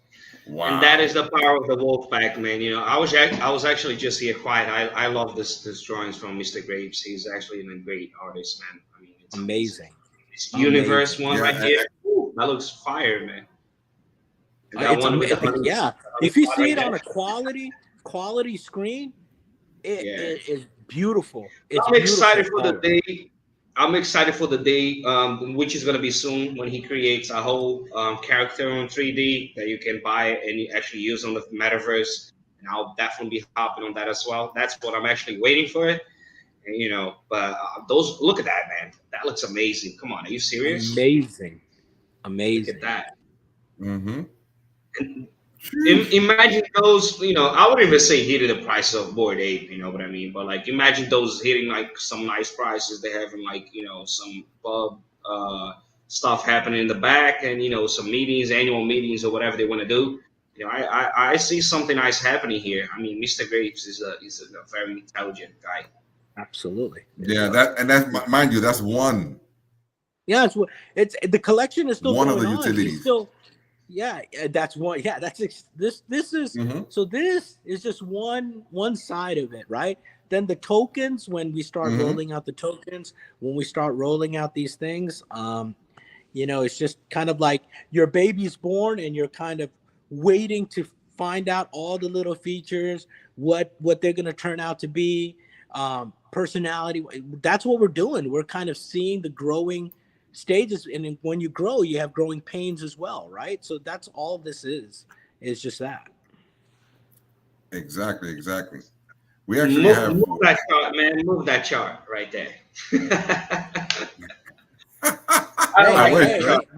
Wow. And that is the power of the Wolfpack, man. You know, I was actually just here quiet. I love this drawings from Mr. Graves. He's actually a great artist, man. I mean, it's amazing. This universe one right here. Ooh, that looks fire, man. It's amazing. Yeah. If you see it on a quality screen, it is beautiful. I'm excited for the day. I'm excited for the day, which is going to be soon, when he creates a whole character on 3D that you can buy and you actually use on the Metaverse. And I'll definitely be hopping on that as well. That's what I'm actually waiting for it. And, you know, but look at that, man. That looks amazing. Come on, are you serious? Amazing. Look at that. Mm-hmm. Imagine those, you know, I wouldn't even say hitting the price of Bored Ape, you know what I mean? But like, imagine those hitting like some nice prices. They're having like, you know, some pub stuff happening in the back, and you know, some meetings, annual meetings, or whatever they want to do. You know, I see something nice happening here. I mean, Mr. Graves is a very intelligent guy. Absolutely. Yeah, that's mind you, that's one. Yeah, it's the collection is still one going of the on. utilities. Yeah, that's one. Yeah, this is so this is just one side of it, right? Then the tokens, when we start rolling out the tokens, when we start rolling out these things, it's just kind of like your baby's born and you're kind of waiting to find out all the little features, what they're going to turn out to be, personality. That's what we're doing. We're kind of seeing the growing stages, and when you grow, you have growing pains as well, right? So that's all this is just that. Exactly. We actually move that chart, man. Move that chart right there. I wish, right?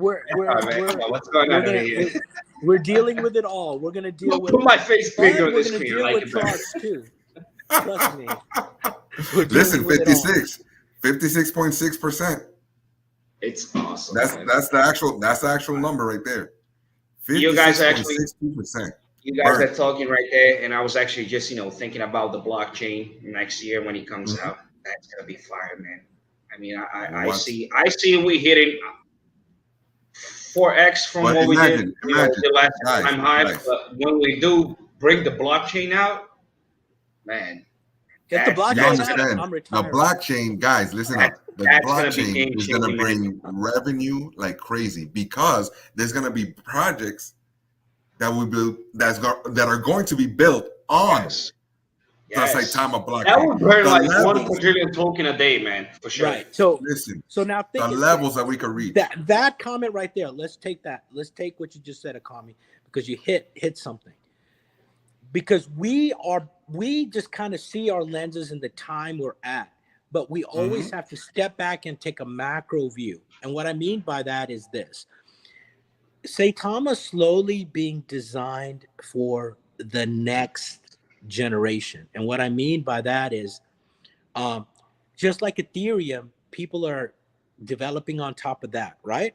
What's going on over here? We're dealing with it all. We're gonna deal with. Put my face bigger on the we're gonna screen. deal Like with charts too. Trust me. Listen, 56.6%. It's awesome. That's the actual number right there. You guys are actually 56%. You guys are talking right there, and I was actually just thinking about the blockchain next year when it comes out. That's gonna be fire, man. I mean, I see we hitting 4x from what we did the last time high. But when we do bring the blockchain out, man. Get the blockchain out, I'm retired. The blockchain, guys, listen up. The blockchain is going to bring revenue like crazy, because there's going to be projects that are going to be built on the Saitama blockchain. That would burn like 1 quadrillion token a day, man, for sure. Right. So listen. So now think the levels that we could reach. That comment right there. Let's take that. Let's take what you just said, Akami, because you hit something. Because we just kind of see our lenses in the time we're at, but we always have to step back and take a macro view. And what I mean by that is this: Saitama slowly being designed for the next generation. And what I mean by that is, just like Ethereum, people are developing on top of that, right?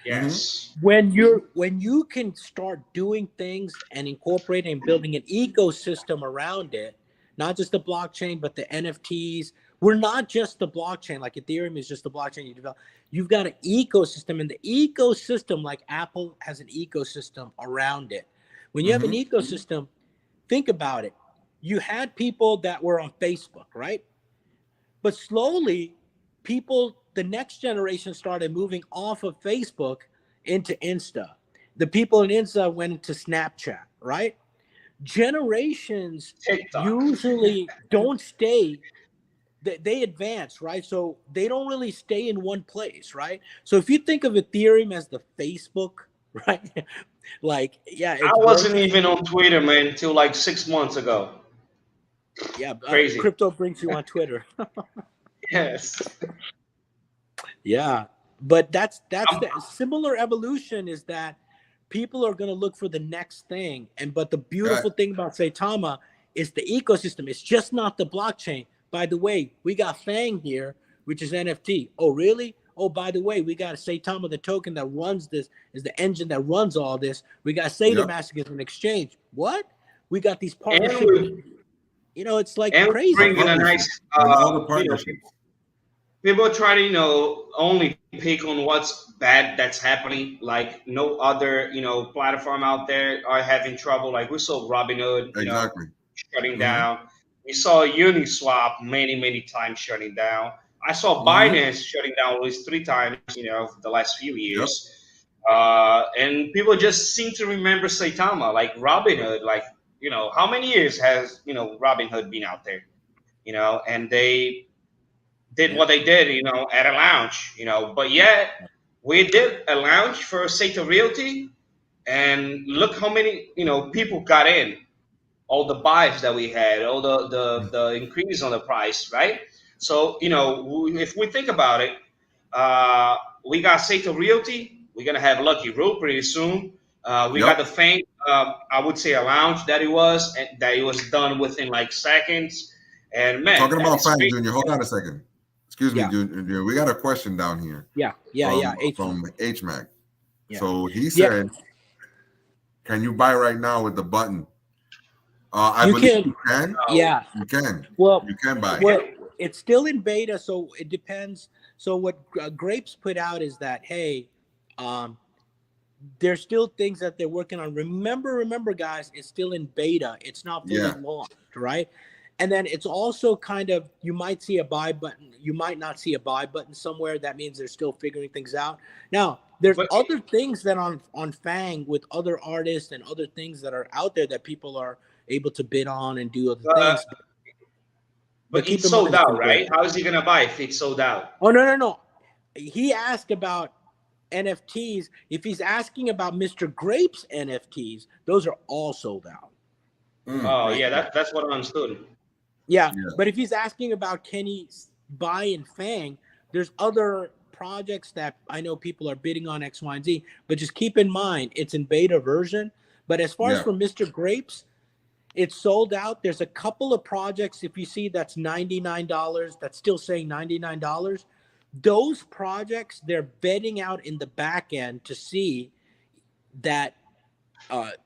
Yes. When you can start doing things and incorporating and building an ecosystem around it, not just the blockchain, but the NFTs. We're not just the blockchain, like Ethereum is just the blockchain you develop. You've got an ecosystem, and the ecosystem, like Apple has an ecosystem around it. When you have an ecosystem, think about it. You had people that were on Facebook, right? But slowly, the next generation started moving off of Facebook into Insta. The people in Insta went into Snapchat, right? Generations usually don't stay. They advance, right? So they don't really stay in one place, right? So if you think of Ethereum as the Facebook, right? Like, yeah. I wasn't even on Twitter, man, until like 6 months ago. Yeah, crazy. Crypto brings you on Twitter. Yes. Yeah, but that's the similar evolution, is that people are going to look for the next thing. But the beautiful thing about Saitama is the ecosystem. It's just not the blockchain. By the way, we got Fang here, which is NFT. Oh, really? Oh, by the way, we got Saitama, the token that runs this, is the engine that runs all this. We got Saitamask as an exchange. What? We got these partnerships. It's like crazy. Bringing a nice all the partnerships. People try to, only pick on what's bad that's happening. Like no other, platform out there are having trouble. Like we saw Robinhood, shutting down. We saw Uniswap many times shutting down. I saw Binance shutting down at least 3 times, the last few years. And people just seem to remember Saitama, like Robinhood. Like, how many years has, Robinhood been out there? And they did what they did, at a launch, but yet we did a launch for Saita Realty, and look how many, people got in, all the buys that we had, all the increase on the price, right? So, if we think about it, we got Saita Realty, we're going to have Lucky Rule pretty soon. We got the Fang, I would say a launch that it was done within like seconds. And man, talking about Fang, Junior, hold on a second. Excuse me, Junior. We got a question down here. From HMAC. Yeah. So he said, "Can you buy right now with the button?" I believe you can. Yeah, you can. Well, you can buy. Well, it's still in beta, so it depends. So what Grapes put out is that, hey, there's still things that they're working on. Remember, guys, it's still in beta. It's not fully launched, right? And then it's also kind of, you might see a buy button. You might not see a buy button somewhere. That means they're still figuring things out. Now, there's other things that on Fang with other artists and other things that are out there that people are able to bid on and do other things. But it's sold out, right? How is he going to buy if it's sold out? Oh, no. He asked about NFTs. If he's asking about Mr. Grape's NFTs, those are all sold out. Oh, yeah, that's what I understood. Yeah, but if he's asking about can he buy in Fang, there's other projects that I know people are bidding on X, Y, and Z. But just keep in mind, it's in beta version. But as far as for Mr. Grapes, it's sold out. There's a couple of projects, if you see, that's $99. That's still saying $99. Those projects, they're vetting out in the back end to see that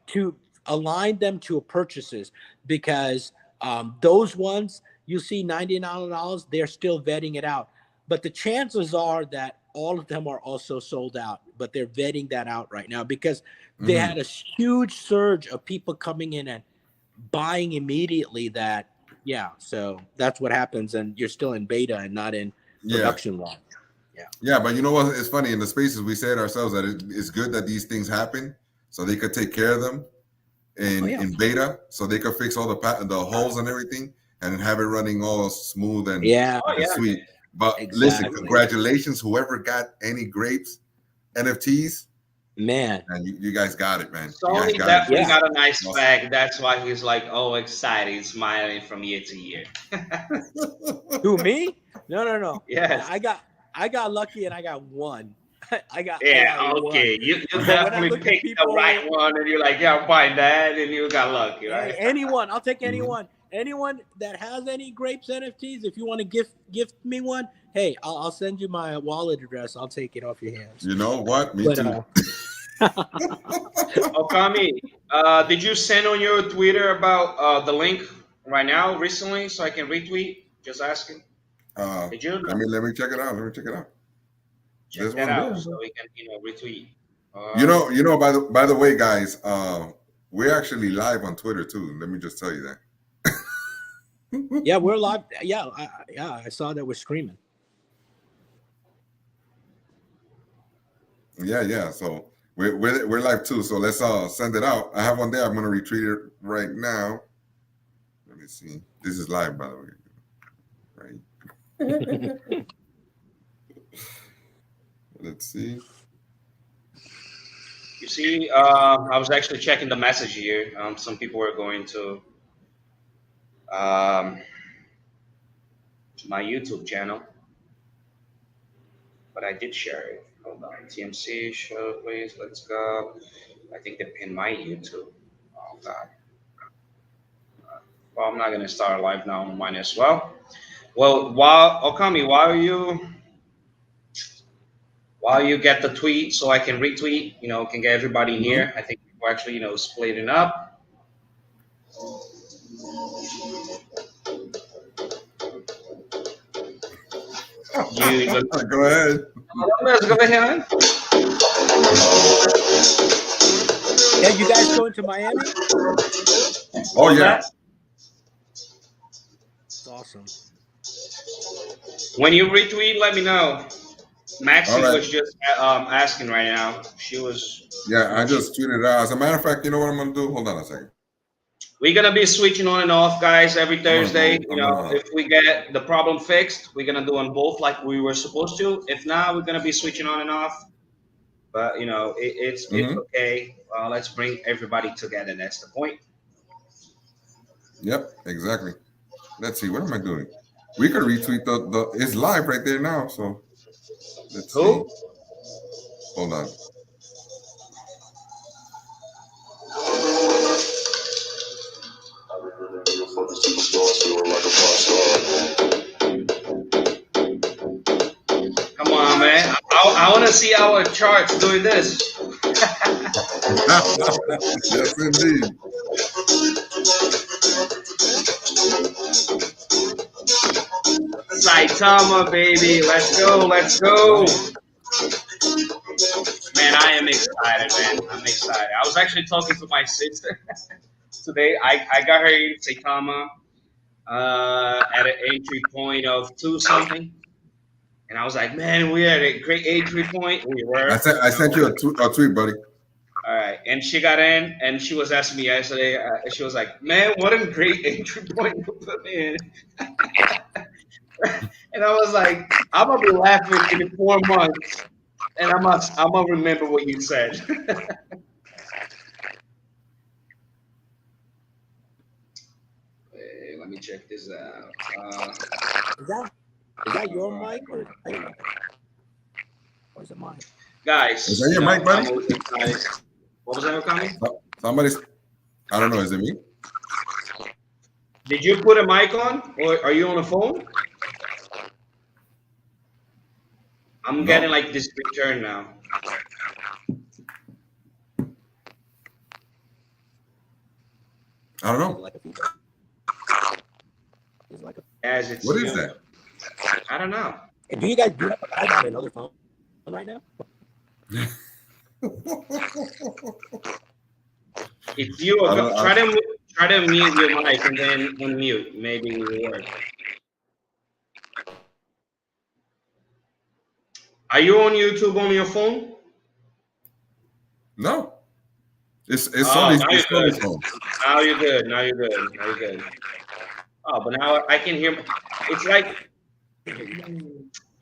to align them to purchases, because those ones you see $99, they're still vetting it out. But the chances are that all of them are also sold out, but they're vetting that out right now because they had a huge surge of people coming in and buying immediately. So that's what happens, and you're still in beta and not in production launch. Yeah, but you know what? It's funny, in the spaces we say it ourselves that it's good that these things happen so they could take care of them in beta, so they could fix all the holes and everything and have it running all smooth and sweet. But listen, congratulations, whoever got any Grapes NFTs. Man, and you guys got it, man. Sony definitely got a nice bag. That's why he's like, excited, smiling from year to year. Who, me? No. Yes. I got lucky and I got one. I got okay. You definitely picked the right one, and you're like, I'm buying that, and you got lucky, right? Anyone, I'll take anyone. Anyone that has any Grapes NFTs, if you want to gift me one, hey, I'll send you my wallet address. I'll take it off your hands. You know what? Me too. Okami, did you send on your Twitter about the link right now recently so I can retweet? Just asking. Did you? Let me check it out. Check that out so we can retweet. You know. By the way, guys, we're actually live on Twitter too. Let me just tell you that. Yeah, we're live. Yeah, I saw that we're streaming. Yeah. So we're live too. So let's send it out. I have one there. I'm gonna retweet it right now. Let me see. This is live, by the way. Right. Let's see. You see, I was actually checking the message here. Some people were going to my YouTube channel, but I did share it. Hold on, TMC show, please. Let's go. I think they pinned my YouTube. Oh God. Well, I'm not gonna start live now on mine as well. Well, Okami, while you get the tweet, so I can retweet, can get everybody in here. I think we're actually, splitting up. Go ahead. Let's go ahead. Yeah, you guys going to Miami? Oh yeah. It's awesome. When you retweet, let me know. Maxie was just asking right now. She was. Yeah, I just tweeted it out. As a matter of fact, you know what I'm gonna do? Hold on a second. We're gonna be switching on and off, guys, every Thursday. If we get the problem fixed, we're gonna do on both like we were supposed to. If not, we're gonna be switching on and off. But it's okay. Let's bring everybody together. That's the point. Yep, exactly. Let's see. What am I doing? We could retweet the. It's live right there now. So let's see. Hold on. Come on, man. I want to see our charts doing this. Yes, indeed. Saitama, baby. Let's go. Man, I am I'm excited, man. I'm excited. I was actually talking to my sister today. I got her in Saitama at an entry point of 2 something. And I was like, man, we're at a great entry point. We were. I sent you a tweet, buddy. All right. And she got in and she was asking me yesterday, she was like, man, what a great entry point you put me in. And I was like, I'm going to be laughing in 4 months. And I'm gonna remember what you said. Hey, let me check this out. Is that your mic or is it mine? Guys, is that your mic, buddy? What was that coming? Somebody's. I don't know. Is it me? Did you put a mic on, or are you on the phone? I'm getting like this return now. I don't know. As it's What is that? I don't know. And do you guys do I got another phone right now? If you try to mute your mic and then unmute, maybe it will work. Are you on YouTube on your phone? No. It's Sony's phone. Now you're good. Now you're good. Now you're good. Oh, but now I can hear. It's like,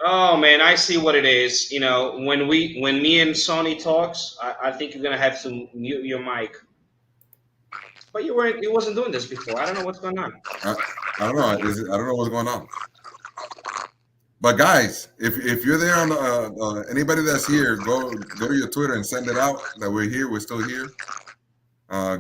oh man, I see what it is. You know, when me and Sony talks, I think you're gonna have to mute your mic. But you wasn't doing this before. I don't know what's going on. I don't know. I don't know what's going on. But guys, if you're there on anybody that's here, go to your Twitter and send it out that we're here. We're still here.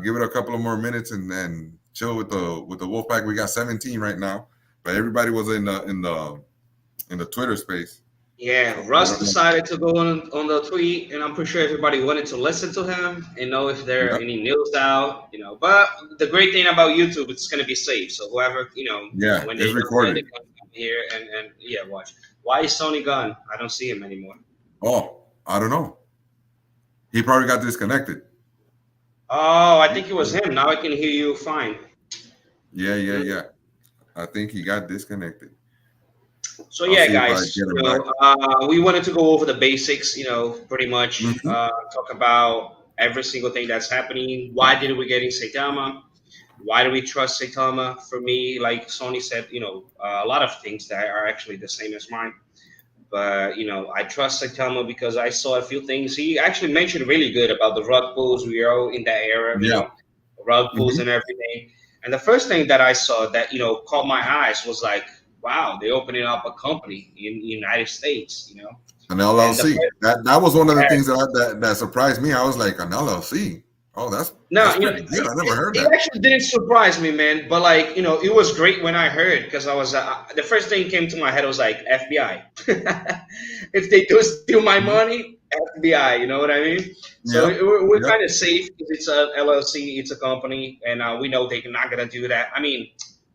Give it a couple of more minutes and then chill with the Wolfpack. We got 17 right now, but everybody was in the Twitter space. Yeah, Russ decided to go on the tweet, and I'm pretty sure everybody wanted to listen to him and know if there are any news out, you know. But the great thing about YouTube, it's going to be safe. So whoever, you know, when it's recorded. They come here and watch. Why is Sony gone? I don't see him anymore. Oh, I don't know. He probably got disconnected. Oh, I think it was him. Now I can hear you fine. Yeah. I think he got disconnected. So yeah, guys, we wanted to go over the basics, you know, pretty much talk about every single thing that's happening. Why did we get in Saitama? Why do we trust Saitama? For me, like Sony said, you know, a lot of things that are actually the same as mine. But, you know, I trust Saitama because I saw a few things. He actually mentioned really good about the rug pulls. We are all in that era, you know, rug pulls and everything. And the first thing that I saw that, you know, caught my eyes was like, wow, they're opening up a company in the United States, you know. An LLC. That was one of the things that surprised me. I was like, an LLC. Oh, that's pretty good. I never heard that. It actually didn't surprise me, man. But like, you know, it was great when I heard because I was the first thing came to my head was like FBI. If they do steal my money, FBI. You know what I mean? So we're kind of safe because it's a LLC, it's a company, and we know they're not gonna do that. I mean,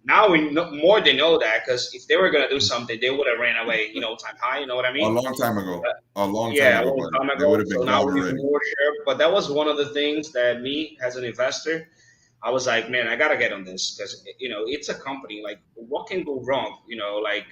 now we know more than know that because if they were gonna do something, they would have ran away. You know, time high. You know what I mean? A long time ago. A long time ago. So now we're more sure. But that was one of the things that me as an investor, I was like, man, I gotta get on this because you know it's a company. Like, what can go wrong? You know, like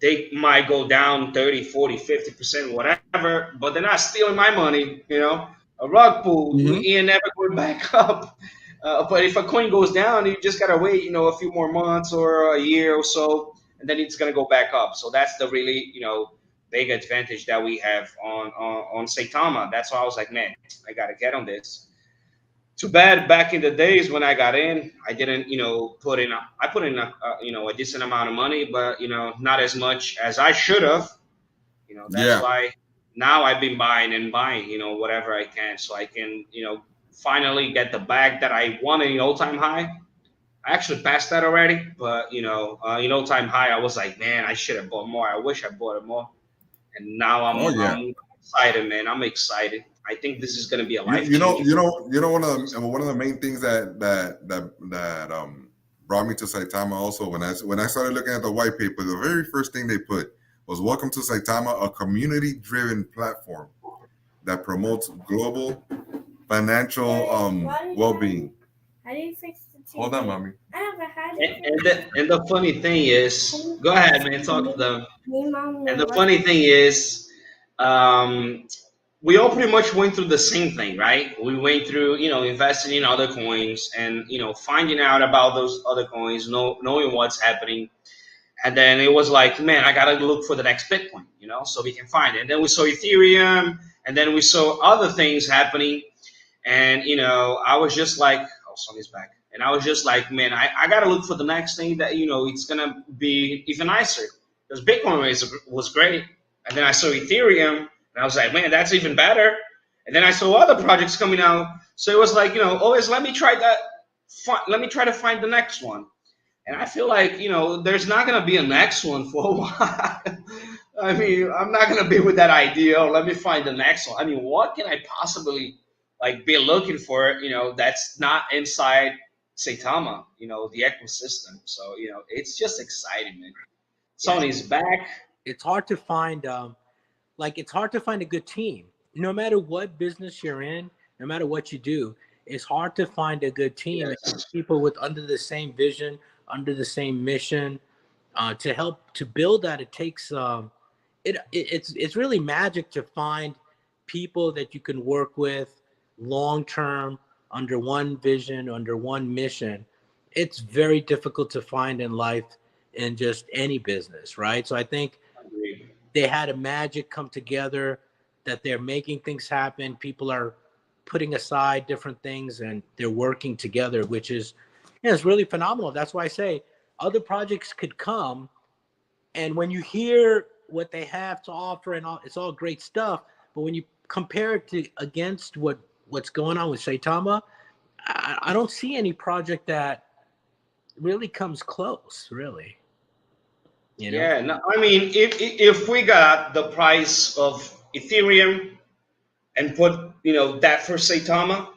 they might go down 30, 40, 50%, whatever, but they're not stealing my money. You know, a rug pull, we ain't never going back up. But if a coin goes down, you just gotta wait, you know, a few more months or a year or so, and then it's gonna go back up. So that's the really, you know, big advantage that we have on Saitama. That's why I was like, man, I gotta get on this. Too bad back in the days when I got in, I didn't, you know, put in you know, a decent amount of money, but you know, not as much as I should have. You know, that's why now I've been buying, you know, whatever I can, so I can, you know, finally get the bag that I wanted in all-time high. I actually passed that already, but you know, in all-time high, I was like, man, I should have bought more. I wish I bought it more. And now I'm excited, man. I'm excited. I think this is going to be a life. You know, one of the main things that brought me to Saitama also when I started looking at the white paper, the very first thing they put was "Welcome to Saitama, a community-driven platform." that promotes global financial well-being. How do you fix the TV? Hold on, mommy. And the funny thing is, go ahead, man, talk to them. And the funny thing is, we all pretty much went through the same thing, right? We went through, investing in other coins and, finding out about those other coins, knowing what's happening. And then it was like, man, I got to look for the next Bitcoin, so we can find it. And then we saw Ethereum, and then we saw other things happening. And, I was just like, oh, Sonny's back. And I was just like, man, I got to look for the next thing that, it's going to be even nicer. Because Bitcoin was great. And then I saw Ethereum, and I was like, man, that's even better. And then I saw other projects coming out. So it was like, always let me try that. Let me try to find the next one. And I feel like, there's not going to be a next one for a while. I mean, I'm not going to be with that idea. Oh, let me find the next one. I mean, what can I possibly be looking for, that's not inside Saitama, the ecosystem. So, it's just exciting, man. Sony's back. It's hard to find, it's hard to find a good team. No matter what business you're in, no matter what you do, it's hard to find a good team. Yes. People with under the same vision, under the same mission, to help to build that. It takes it's really magic to find people that you can work with long term under one vision, under one mission. It's very difficult to find in life in just any business, right? So I think they had a magic come together, that they're making things happen. People are putting aside different things and they're working together, which is, it's really phenomenal. That's why I say other projects could come, and when you hear what they have to offer and all, it's all great stuff. But when you compare it against what's going on with Saitama, I don't see any project that really comes close, really. Yeah, no, I mean, if we got the price of Ethereum and put, that for Saitama,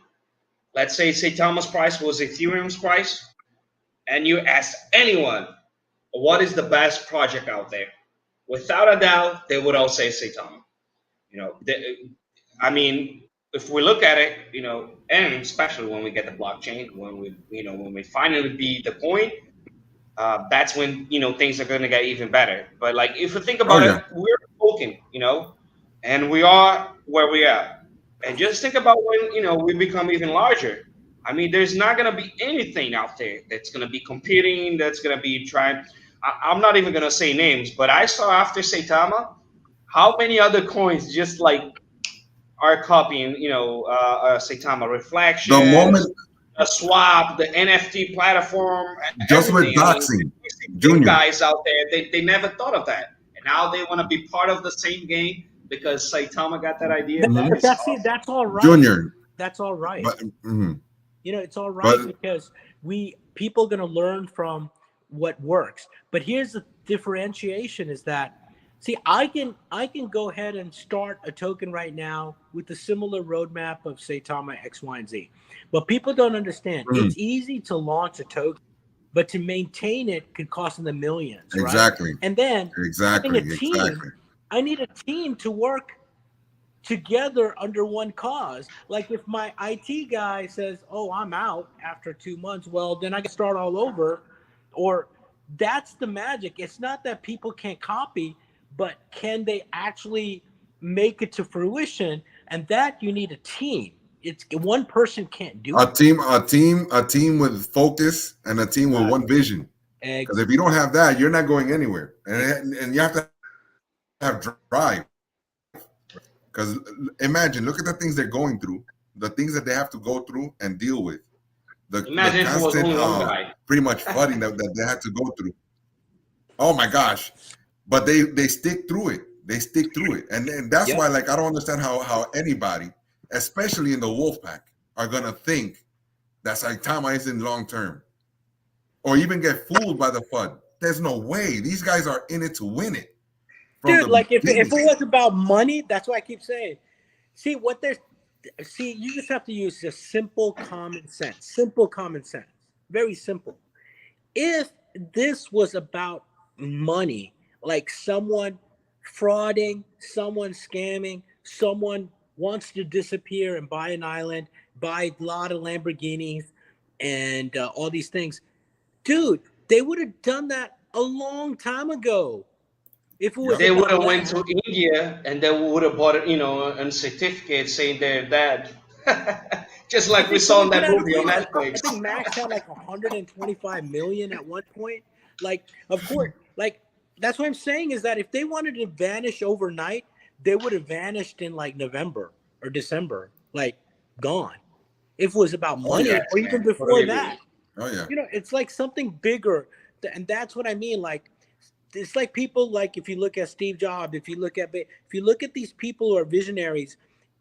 let's say Saitama's price was Ethereum's price, and you ask anyone, what is the best project out there? Without a doubt, they would all say Saitama. I mean, if we look at it, and especially when we get the blockchain, when we finally beat the coin, that's when things are going to get even better. But if you think about it, we're token, and we are where we are. And just think about when we become even larger. I mean, there's not going to be anything out there that's going to be competing, that's going to be trying. I'm not even going to say names, but I saw after Saitama how many other coins just are copying, Saitama Reflections, The moment, the swap, the NFT platform, just with everything. doxing, Junior guys out there, they never thought of that, and now they want to be part of the same game because Saitama got that idea. That's all right. Junior. That's all right. But, it's all right, because people are going to learn from what works. But here's the differentiation: is that, see, I can go ahead and start a token right now with a similar roadmap of Saitama X, Y, and Z. But people don't understand. It's easy to launch a token, but to maintain it could cost in the millions, right? Exactly. And then I need a team to work together under one cause. Like if my IT guy says, oh, I'm out after 2 months, well, then I can start all over. Or that's the magic. It's not that people can't copy, but can they actually make it to fruition? And that you need a team. It's one person can't do it. A team with focus and a team with one vision. Because if you don't have that, you're not going anywhere. And you have to have drive. Because imagine, look at the things they're going through, the things that they have to go through and deal with. The constant, pretty much flooding that they had to go through. Oh my gosh. But they stick through it. They stick through it. And that's why, I don't understand how anybody, especially in the wolf pack, are going to think that Saitama isn't long term. Or even get fooled by the FUD. There's no way. These guys are in it to win it. Dude, if it was about money, that's what I keep saying. See, you just have to use just simple common sense. Simple common sense. Very simple. If this was about money, like someone frauding, someone scamming, someone wants to disappear and buy an island, buy a lot of Lamborghinis and all these things. Dude, they would have done that a long time ago if it was They would about have went that. to India and they would have bought, a certificate saying they're dead. Just I like we think saw in someone put that out a movie on tweet. I Netflix. think Max had like 125 million at one point. Like, of course, like that's what I'm saying is that if they wanted to vanish overnight, they would have vanished in like November or December, like gone. If it was about Oh money, yeah. Facts, or even man. before Totally that, agree. Oh yeah. it's like something bigger, and that's what I mean. Like, it's like people like if you look at Steve Jobs, if you look at these people who are visionaries,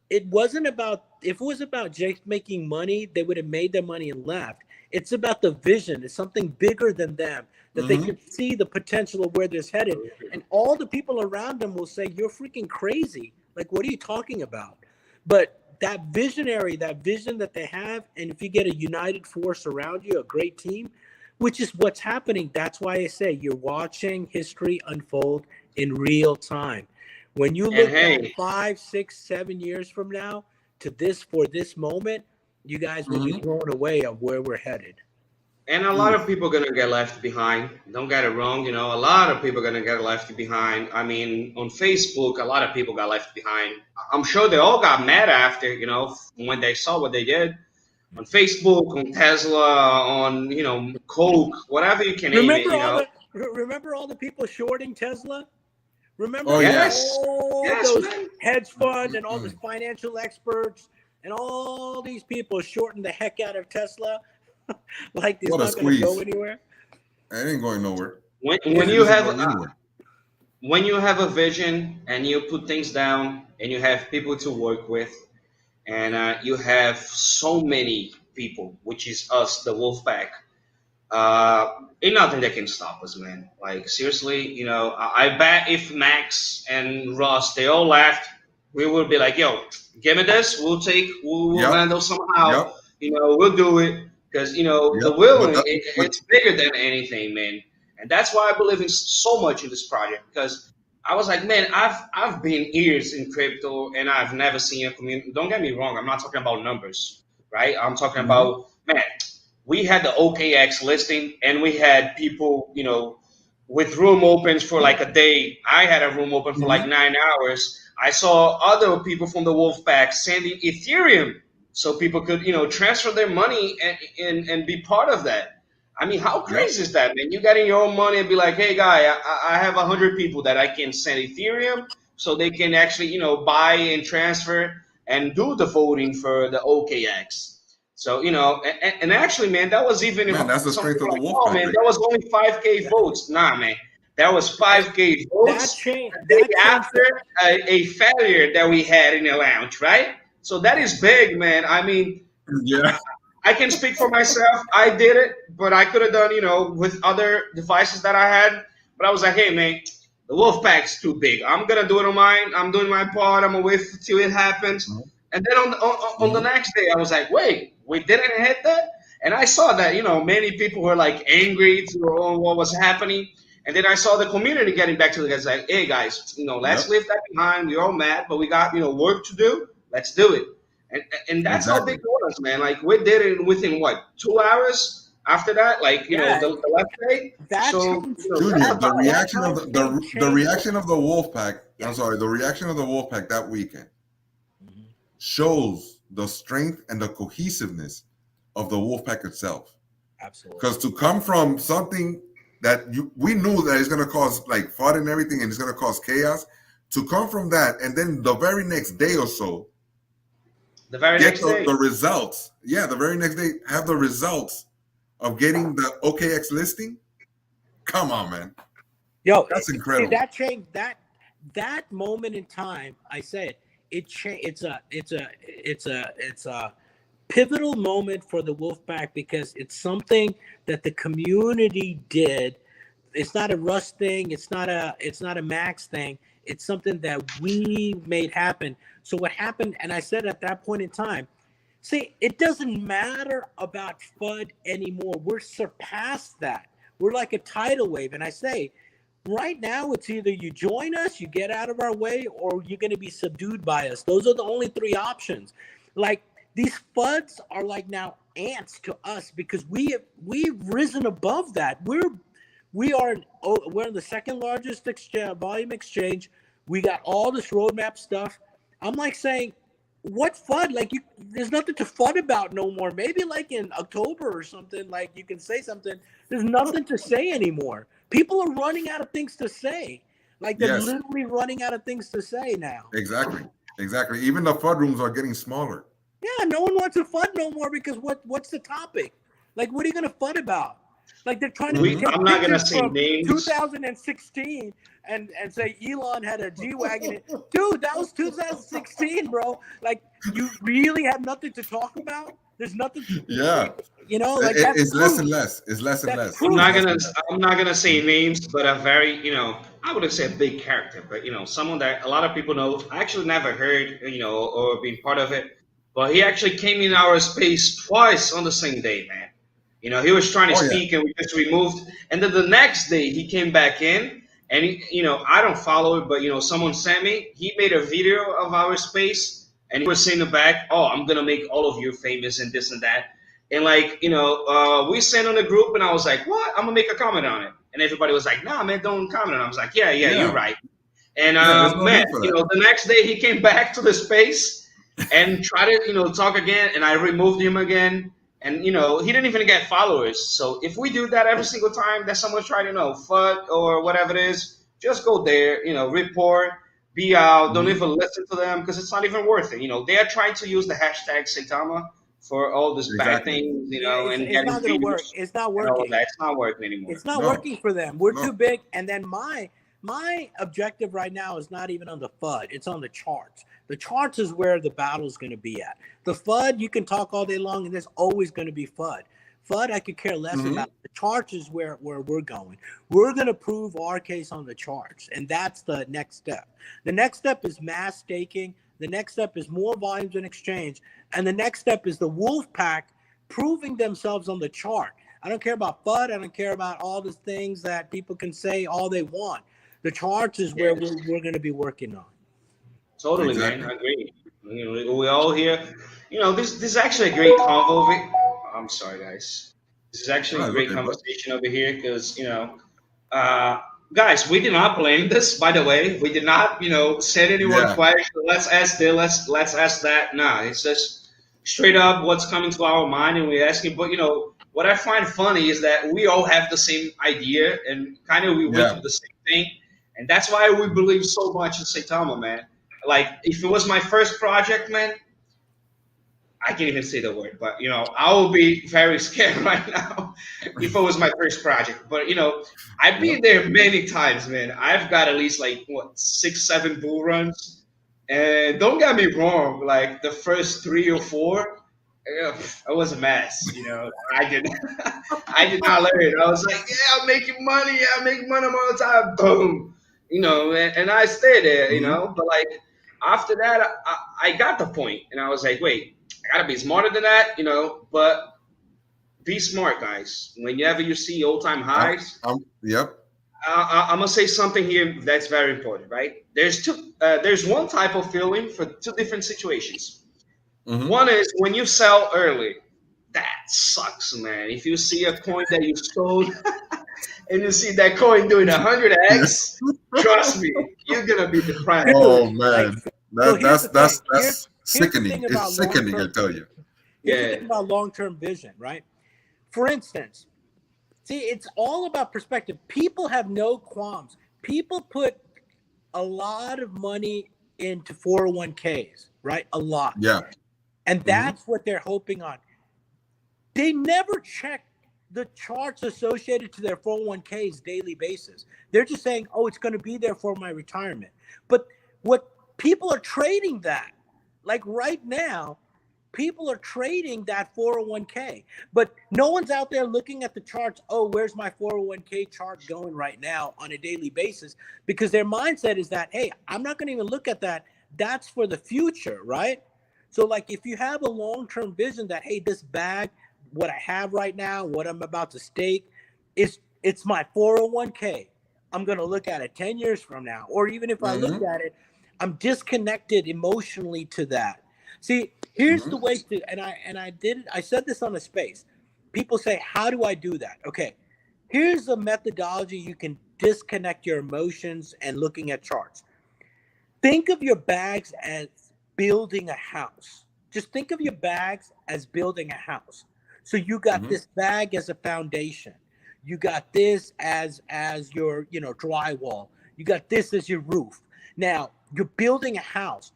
it wasn't about if it was about just making money, they would have made their money and left. It's about the vision. It's something bigger than them that they Mm-hmm. could see the potential of where this headed. And all the people around them will say, "You're freaking crazy. Like, what are you talking about?" But that visionary, that vision that they have, and if you get a united force around you, a great team, which is what's happening. That's why I say you're watching history unfold in real time. When you And look back hey, 5, 6, 7 years from now to this moment, you guys will be Mm-hmm. blown away of where we're headed. and a lot of people gonna get left behind. Don't get it wrong, a lot of people gonna get left behind. I mean, on Facebook, a lot of people got left behind. I'm sure they all got mad after, when they saw what they did on Facebook, on Tesla, on Coke, whatever you can name it. Remember all the people shorting Tesla? Oh Remember yeah. Yes, all yes, those man. hedge fund and all those Mm. financial experts and all these people shorting the heck out of Tesla, like it's What a not going to go squeeze. anywhere. It ain't going nowhere. When It when you isn't have going anywhere. when you have a vision and you put things down and you have people to work with and you have so many people, which is us, the Wolfpack. Ain't nothing that can stop us, man. Like seriously, I bet if Max and Ross they all left, we would be like, "Yo, give me this. We'll Yep. handle somehow. Yep. We'll do it because the Yep. will But that, but it's bigger than anything, man. And that's why I believe in so much in this project because I was like, man, I've been years in crypto and I've never seen a community. Don't get me wrong, I'm not talking about numbers, right? I'm talking Mhm. about man we had the OKX listing and we had people, with room opens for like a day. I had a room open for like Mhm. 9 hours. I saw other people from the Wolfpack sending Ethereum so people could, transfer their money and be part of that. I mean, how Yep. crazy is that, man? You got in your own money and be like, hey, guy, I have 100 people that I can send Ethereum so they can actually, buy and transfer and do the voting for the OKX. So, and actually, man, that was even if Man, that's the some strength people of are the like, wolf oh, pack man, right that was only 5K votes. Nah, man, that was Hey, 5K that votes changed. the day That changed. after a failure that we had in the lounge, right? So that is big, man. I mean, there. Yeah. I can speak for myself. I did it, but I could have done, with other devices that I had. But I was like, hey, man, the wolf pack's too big. I'm gonna do it on mine. I'm doing my part. I'm gonna wait till it happens. And then on the Mhm. next day, I was like, wait, we didn't hit that. And I saw that, many people were like angry on what was happening. And then I saw the community getting back to the guys like, hey guys, let's Yep. leave that behind. We're all mad, but we got, work to do. Let's do it. And that's how big Exactly. it was, man. Like we did it within what 2 hours after that, like Yeah, the left day. that So changed. that's Junior, the the power. That reaction of time the, frame the changed. reaction of the wolf pack, Yeah. I'm sorry, the reaction of the wolf pack that weekend Mhm. shows the strength and the cohesiveness of the wolf pack itself. Absolutely. Because to come from something that we knew that it's gonna cause like FUD and everything and it's gonna cause chaos, to come from that and then the very next day or so The very get next the day. results. Yeah, the very next day have the results of getting the OKX listing. Come on, man. Yo, That's see incredible. that changed that moment in time. I said it changed. It's a pivotal moment for the Wolfpack because it's something that the community did. It's not a Russ thing. It's not a Max thing. It's something that we made happen. So what happened? And I said at that point in time, see, it doesn't matter about FUD anymore. We're surpassed that. We're like a tidal wave. And I say, right now it's either you join us, you get out of our way, or you're going to be subdued by us. Those are the only three options. Like these FUDs are like now ants to us because we've risen above that. We're in the second largest volume exchange. We got all this roadmap stuff. I'm like saying, what FUD? Like there's nothing to FUD about no more. Maybe like in October or something, like you can say something. There's nothing to say anymore. People are running out of things to say. Like they're literally running out of things to say now. Exactly. Even the FUD rooms are getting smaller. Yeah, no one wants to FUD no more because what's the topic? Like, what are you going to FUD about? Like they're trying to take I'm not gonna say from names. 2016 and say Elon had a G-Wagon. Dude, that was 2016, bro. Like you really have nothing to talk about? There's nothing. You know, like it's less and less. It's less and less. I'm not gonna say names, but a very, I wouldn't say a big character, but someone that a lot of people know. I actually never heard, or been part of it, but he actually came in our space twice on the same day, man. He was trying to speak and we just removed. And then the next day he came back in and I don't follow it, but someone sent me. He made a video of our space and he was saying in the back, "Oh, I'm gonna make all of you famous and this and that." And like, we sent on the group and I was like, "What? I'm gonna make a comment on it." And everybody was like, "Nah, man, don't comment." And I was like, yeah, you're right. And man, the next day he came back to the space and tried to, talk again, and I removed him again. And he didn't even get followers. So if we do that every single time that someone's trying to FUD or whatever it is, just go there, report, be out, don't even listen to them because it's not even worth it. They are trying to use the hashtag Saitama for all this bad things, and it's not going to work. It's not working. It's not working anymore. It's not working for them. We're too big. And then my objective right now is not even on the FUD. It's on the charts. The charts is where the battle is going to be at. The FUD, you can talk all day long, and there's always going to be FUD. FUD, I could care less about. The charts is where we're going. We're going to prove our case on the charts, and that's the next step. The next step is mass staking. The next step is more volumes in exchange. And the next step is the wolf pack proving themselves on the chart. I don't care about FUD. I don't care about all the things that people can say all they want. The charts is where we're going to be working on. Totally, man. I agree. We all here. This is actually a great convo. I'm sorry, guys. This is actually a great conversation over here because, guys, we did not plan this, by the way. We did not, send anyone questions. Let's ask this, let's ask that. Nah, it's just straight up what's coming to our mind and we're asking. But, what I find funny is that we all have the same idea and kind of we went through the same thing. And that's why we believe so much in Saitama, man. Like, if it was my first project, man, I can't even say the word, but, I will be very scared right now if it was my first project. But, I've been there many times, man. I've got at least, 6, 7 bull runs. And don't get me wrong, like, the first 3 or 4, I was a mess, I did not learn. I was like, yeah, I'm making money all the time. Boom. And I stayed there, but, after that, I got the point, and I was like, wait, I gotta be smarter than that, but be smart, guys. Whenever you see all-time highs, I'm gonna say something here that's very important, right? There's one type of feeling for 2 different situations. One is when you sell early. That sucks, man. If you see a coin that you sold and you see that coin doing 100x, trust me, you're gonna be depressed. Oh man, that's sickening. It's sickening, I tell you. Here's the thing about long-term vision, right? For instance, see, it's all about perspective. People have no qualms. People put a lot of money into 401ks, right? A lot. Yeah. And that's what they're hoping on. They never check the charts associated to their 401ks daily basis. They're just saying, oh, it's going to be there for my retirement. But what people are trading that, like right now, people are trading that 401k, but no one's out there looking at the charts. Oh, where's my 401k chart going right now on a daily basis? Because their mindset is that, hey, I'm not going to even look at that. That's for the future, right? So like if you have a long-term vision that, hey, this bag, what I have right now, what I'm about to stake, it's my 401k. I'm going to look at it 10 years from now. Or even if I look Mm-hmm. at it, I'm disconnected emotionally to that. See, here's Mm-hmm. the way to, I said this on a space. People say, how do I do that? Okay, here's a methodology you can disconnect your emotions and looking at charts. Think of your bags as building a house. Just think of your bags as building a house. So you got Mm-hmm. this bag as a foundation. You got this as your, drywall. You got this as your roof. Now, you're building a house.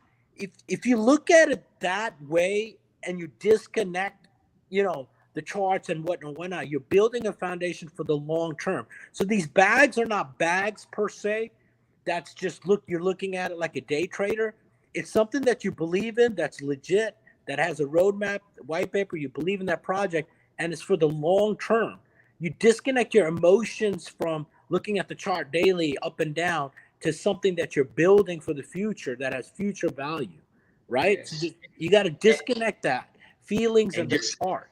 If you look at it that way and you disconnect, the charts and whatnot, you're building a foundation for the long term. So these bags are not bags per se. That's just you're looking at it like a day trader. It's something that you believe in, that's legit, that has a roadmap, white paper, you believe in that project, and it's for the long term. You disconnect your emotions from looking at the chart daily up and down to something that you're building for the future that has future value, right? So Yes. you got to disconnect that feelings and And the just chart.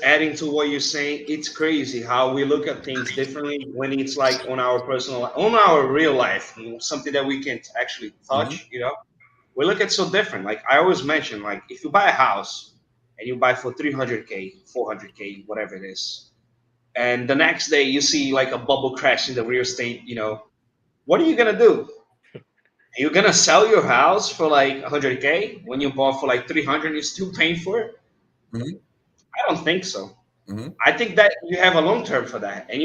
adding to what you're saying, it's crazy how we look at things differently when it's like on our on our real life, something that we can actually Mm-hmm. touch. We look at so different. Like I always mention, like if you buy a house and you buy for 300K, 400K, whatever it is, and the next day you see like a bubble crash in the real estate, what are you gonna do? Are you gonna sell your house for like 100K when you bought for like 300 and you're still paying for it? Mm-hmm. I don't think so. Mm-hmm. I think that you have a long term for that, and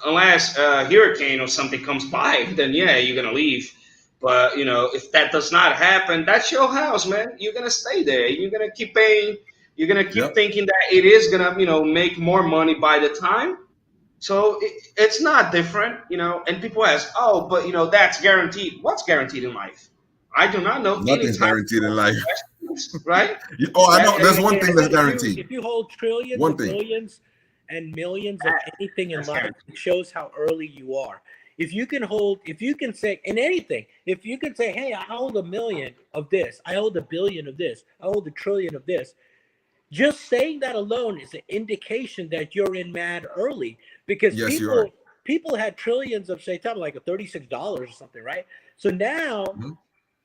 unless a hurricane or something comes by, then yeah, you're gonna leave. But if that does not happen, that's your house, man. You're gonna stay there. You're gonna keep paying. You're gonna keep Yep. thinking that it is gonna, make more money by the time. So it's not different, And people ask, oh, but that's guaranteed. What's guaranteed in life? I do not know any Nothing's type guaranteed in of life. investments, right? Oh, I That, know. There's one thing that's But guaranteed. if you hold trillions One of thing. billions and millions of anything in that's life, guaranteed. it shows how early you are. If you can say in anything, if you can say, hey, I hold 1 million of this, I hold 1 billion of this, I hold 1 trillion of this, just saying that alone is an indication that you're in mad early, because Yes, you are. people had trillions of Saitama, like a $36 or something, right? So now Mm-hmm.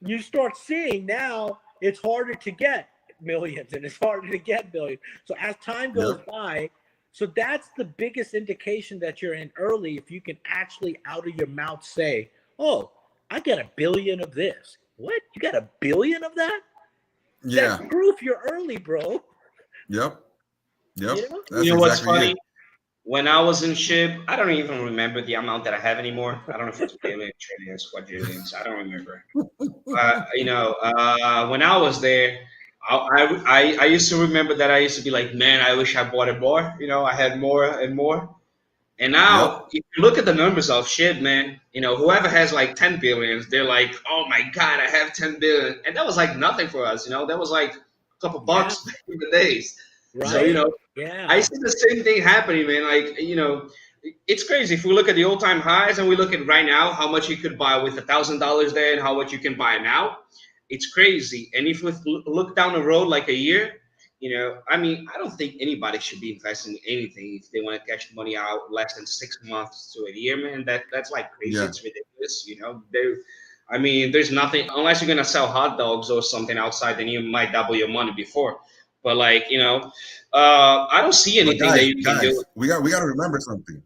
you start seeing, now it's harder to get millions and it's harder to get billions. So as time goes Yep. by, so that's the biggest indication that you're in early, if you can actually out of your mouth say, oh, I got 1 billion of this. What? You got 1 billion of that? Yeah. That's proof you're early, bro. Yep. Yep. You know? That's What's exactly funny? it. When I was in SHIB, I don't even remember the amount that I have anymore. I don't know if it's billion, trillions, quadrillions. I don't remember. When I was there, I used to remember that I used to be like, man, I wish I bought it more. I had more and more. And Yep. now, if you look at the numbers of SHIB, man, whoever has like 10 billions, they're like, oh my God, I have 10 billion. And that was like nothing for us. That was like a couple bucks back in the days. So, Right. Yeah. I see the same thing happening, man. Like, it's crazy. If we look at the all-time highs and we look at right now, how much you could buy with $1,000 there and how much you can buy now, it's crazy. And if we look down the road like a year, I don't think anybody should be investing in anything if they want to cash money out less than 6 months to a year, man. That's like crazy. Yeah. It's ridiculous. There's nothing unless you're gonna sell hot dogs or something outside, then you might double your money before. But like, I don't see But anything that you can do. we got to remember something.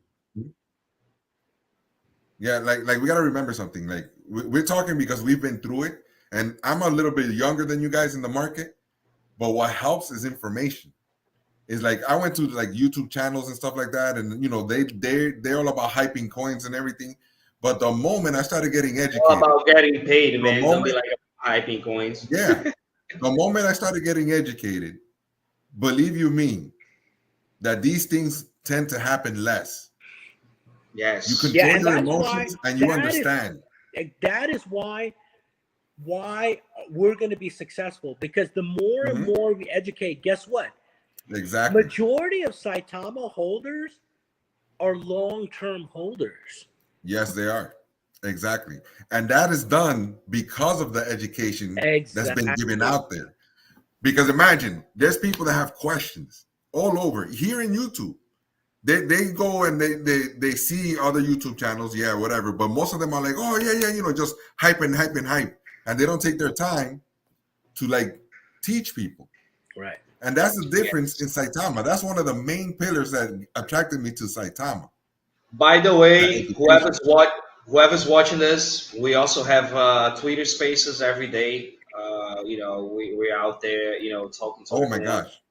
Yeah, like we got to remember something. Like we're talking because we've been through it, and I'm a little bit younger than you guys in the market. But what helps is information. It's like I went to like YouTube channels and stuff like that, and they're all about hyping coins and everything. But the moment I started getting It's all educated, about getting paid, the man. Don't be moment, like hyping coins. yeah, the moment I started getting educated, believe you me, that these things tend to happen less. Yes. You Yeah, control and your that's why emotions and you understand. that is why we're going to be successful, because the more and Mhm. more we educate, guess what? Exactly. Majority of Saitama holders are long-term holders. Yes, they are. Exactly. And that is done because of the education that's been given out there. Because imagine, there's people that have questions all over here in YouTube. they go and they see other YouTube channels, yeah, whatever. But most of them are like, oh yeah, you know, just hype, and they don't take their time to like teach people. Right. And that's the difference in Saitama. That's one of the main pillars that attracted me to Saitama. By the way, whoever's watching this, we also have Twitter Spaces every day. You know, we're out there, you know, talking to Oh my everyone, gosh,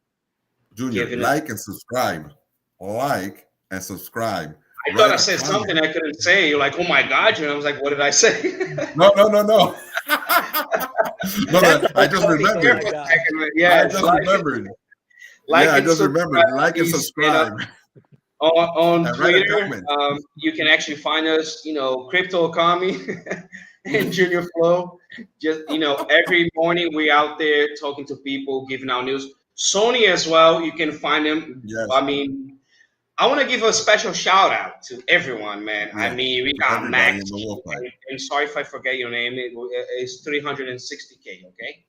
Junior, giving it. like and subscribe. Like and subscribe. I thought I Write a said comment. something I couldn't say. You're like, oh my God, and I was like, what did I say? No. No, I just remembered. Yeah, I just remembered. Like I and just remembered. Like and subscribe. subscribe. On And write a Twitter, comment. you can actually find us, you know, Crypto Kami and Junior Flow. Just, you know, every morning we're out there talking to people, giving out news. Sony as well, you can find them. Yes. I mean, I want to give a special shout out to everyone, man. Yeah, I mean, we got everybody Max. in the Wolf Pack. And sorry if I forget your name. It's 360K, okay?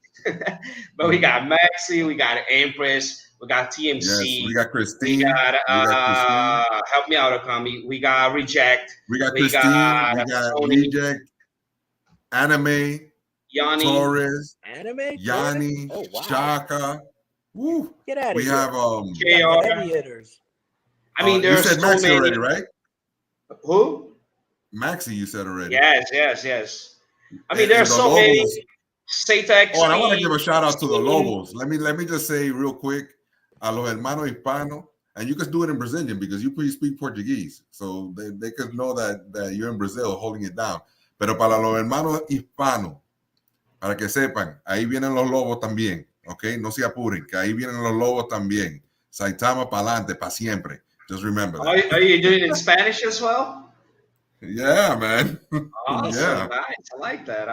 But we got Maxi, we got Empress, we got TMC. Yes, we got Christine. We got, Christine. help me out, Akami. We got Reject. We got Christine. We got Reject. Anime. Yanni. Torres. Anime. Yanni. Oh, wow. Shaka. Woo. Get out of We here. have JR. Heavy hitters. I mean, you there's said so Maxi many. already, right? Who? Maxi, you said already. Yes. I mean, there's so many. Satex. Oh, and I want to give a shout out to the Lobos. Let me just say real quick, a los hermanos hispano, and you can do it in Brazilian because you speak Portuguese, so they could know that you're in Brazil holding it down. Pero para los hermanos hispanos, para que sepan, ahí vienen los lobos también, ¿ok? No se apuren, que ahí vienen los lobos también. Saitama pa'lante, pa' siempre. Just remember that. Are you doing it in Spanish as well? Yeah, man. Awesome, Yeah. nice. I like that.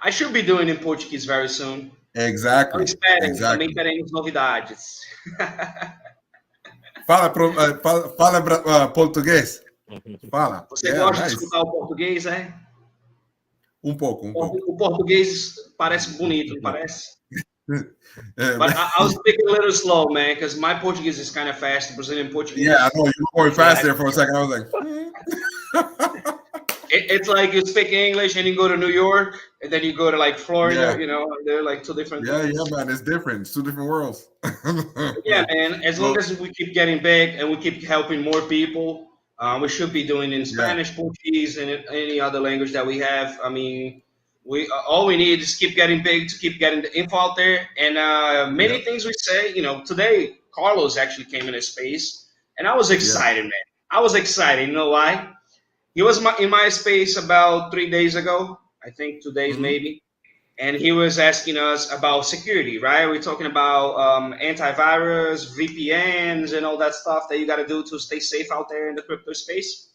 I should be doing it in Portuguese very soon. Exactly. Em Spanish, Exactly. também teremos novidades. Fala português. Fala. Você gosta de escutar o português, é? Um pouco. O português parece bonito, não parece? But I'll speak a little slow, man, because my Portuguese is kind of fast. Brazilian Portuguese. Yeah, I know you were going fast there for a second. I was like, it's like you speak English and you go to New York, and then you go to like Florida. You know, they're like two different. Yeah, man, it's different. It's two different worlds. Yeah, man. As long as we keep getting big and we keep helping more people, we should be doing in Spanish, Portuguese, and any other language that we have. I mean. All we need is keep getting big to keep getting the info out there. And many things we say, you know, today Carlos actually came in a space and I was excited, man. I was excited. You know why? He was in my space about 3 days ago, I think 2 days maybe. And he was asking us about security, right? We're talking about antivirus, VPNs, and all that stuff that you got to do to stay safe out there in the crypto space.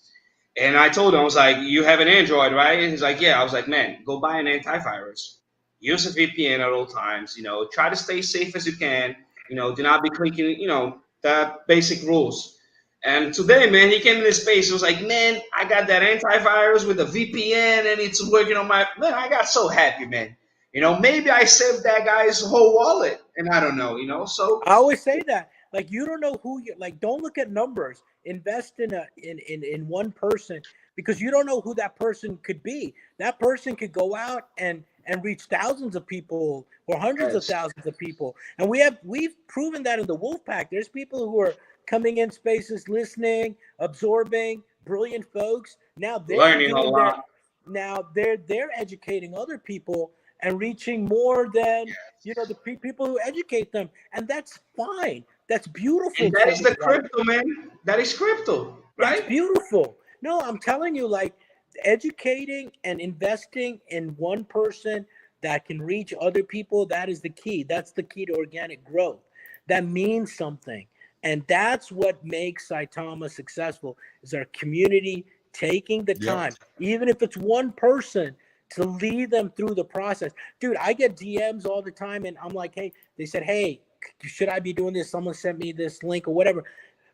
And I told him, I was like, you have an Android, right? And he's like, yeah. I was like, man, go buy an antivirus. Use a VPN at all times. You know, try to stay safe as you can. You know, do not be clicking, you know, the basic rules. And today, man, he came in this space. He was like, man, I got that antivirus with a VPN and it's working on my, man, I got so happy, man. You know, maybe I saved that guy's whole wallet. And I don't know, you know, so. I always say that. Like, you don't know who you like. Don't look at numbers. Invest in one person because you don't know who that person could be. That person could go out and reach thousands of people or hundreds of thousands of people. And we've proven that in the Wolfpack. There's people who are coming in spaces, listening, absorbing, brilliant folks. Now they're learning a lot. Now they're educating other people and reaching more than you know the people who educate them, and that's fine. That's beautiful. And that is the crypto, man. That is crypto, right? That's beautiful. No, I'm telling you, like educating and investing in one person that can reach other people, that is the key. That's the key to organic growth. That means something. And that's what makes Saitama successful is our community taking the time, even if it's one person, to lead them through the process. Dude, I get DMs all the time and I'm like, hey, they said, hey, should I be doing this? Someone sent me this link or whatever.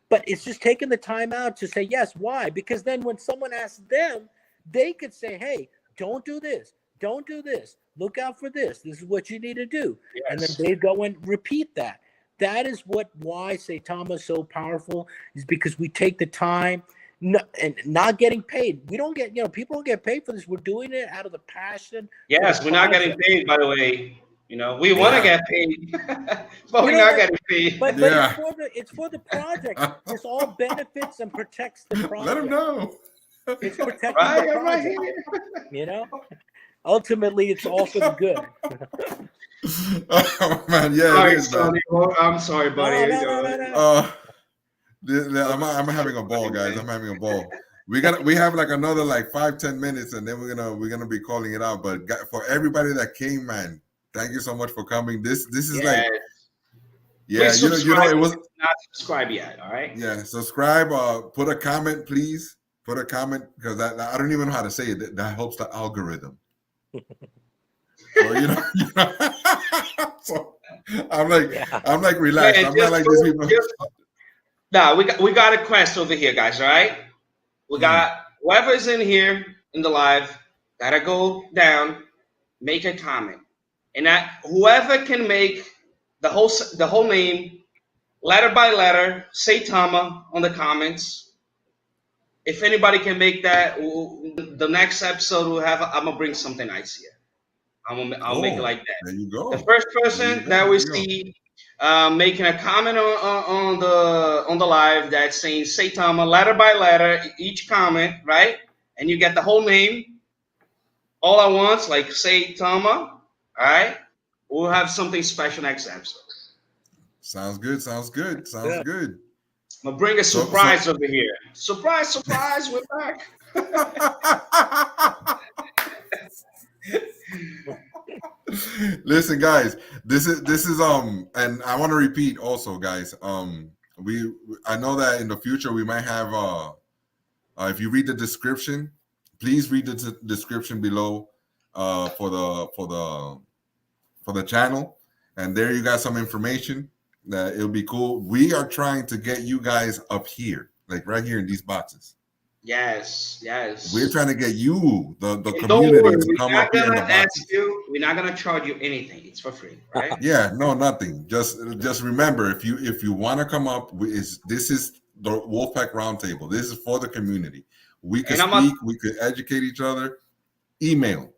But it's just taking the time out to say, yes, why? Because then when someone asks them, they could say, hey, don't do this. Don't do this. Look out for this. This is what you need to do. Yes. And then they go and repeat that. that is why Saitama is so powerful, is because we take the time and not getting paid. We don't get, people don't get paid for this. We're doing it out of the passion. Yes, we're not getting paid, by the way. We want to get paid, but we're not getting paid. But it's for the project. This all benefits and protects the project. Let them know. It's protecting the project. Ultimately, it's all for the good. Oh man, yeah, Sorry, it is, man. I'm sorry, buddy. No. I'm having a ball, guys. I'm having a ball. We have like another 5-10 minutes, and then we're gonna be calling it out. But for everybody that came, man, thank you so much for coming. This is Please subscribe it was not subscribed yet. All right. Yeah, subscribe. Put a comment, please. Put a comment, because I don't even know how to say it. That helps the algorithm. So so I'm like relaxed. I'm not like these people. No, we got a quest over here, guys. All right. We got whoever's in here in the live gotta go down, make a comment, and whoever can make the whole name letter by letter, Saitama on the comments. If anybody can make that, the next episode we'll have. I'm gonna bring something nice here. I'll make it like that. There you go. The first person that we see making a comment on the live that's saying Saitama letter by letter, each comment, right? And you get the whole name all at once, like Saitama. All right. We'll have something special next episode. Sounds good. Good. I'm gonna bring a surprise over here. Surprise, we're back. Listen, guys, this is and I want to repeat also, guys. I know that in the future we might have if you read the description, please read the description below for the channel, and there you got some information that it'll be cool. We are trying to get you guys up here, like right here in these boxes. Yes. We're trying to get you, the community, to come up here in the boxes. We're not gonna charge you anything. It's for free, right? Yeah, no, nothing. Just remember, if you want to come up, this is the Wolfpack Roundtable. This is for the community. We could speak. We could educate each other. Email.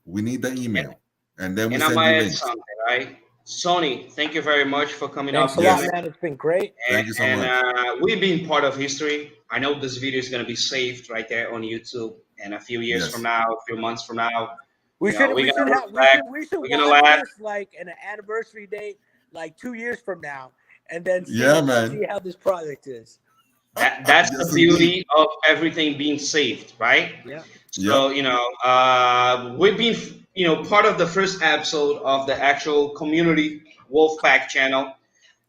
We need the email, and then we send you links. Something, right? Sony, thank you very much for coming up. Thanks a lot, man. It's been great. Thank you so much. We've been part of history. I know this video is going to be saved right there on YouTube, and a few years from now, a few months from now, we should watch this like an anniversary date, like 2 years from now, and then see how this project is. That's the beauty of everything being saved, right? Yeah. So we've been part of the first episode of the actual community Wolfpack channel.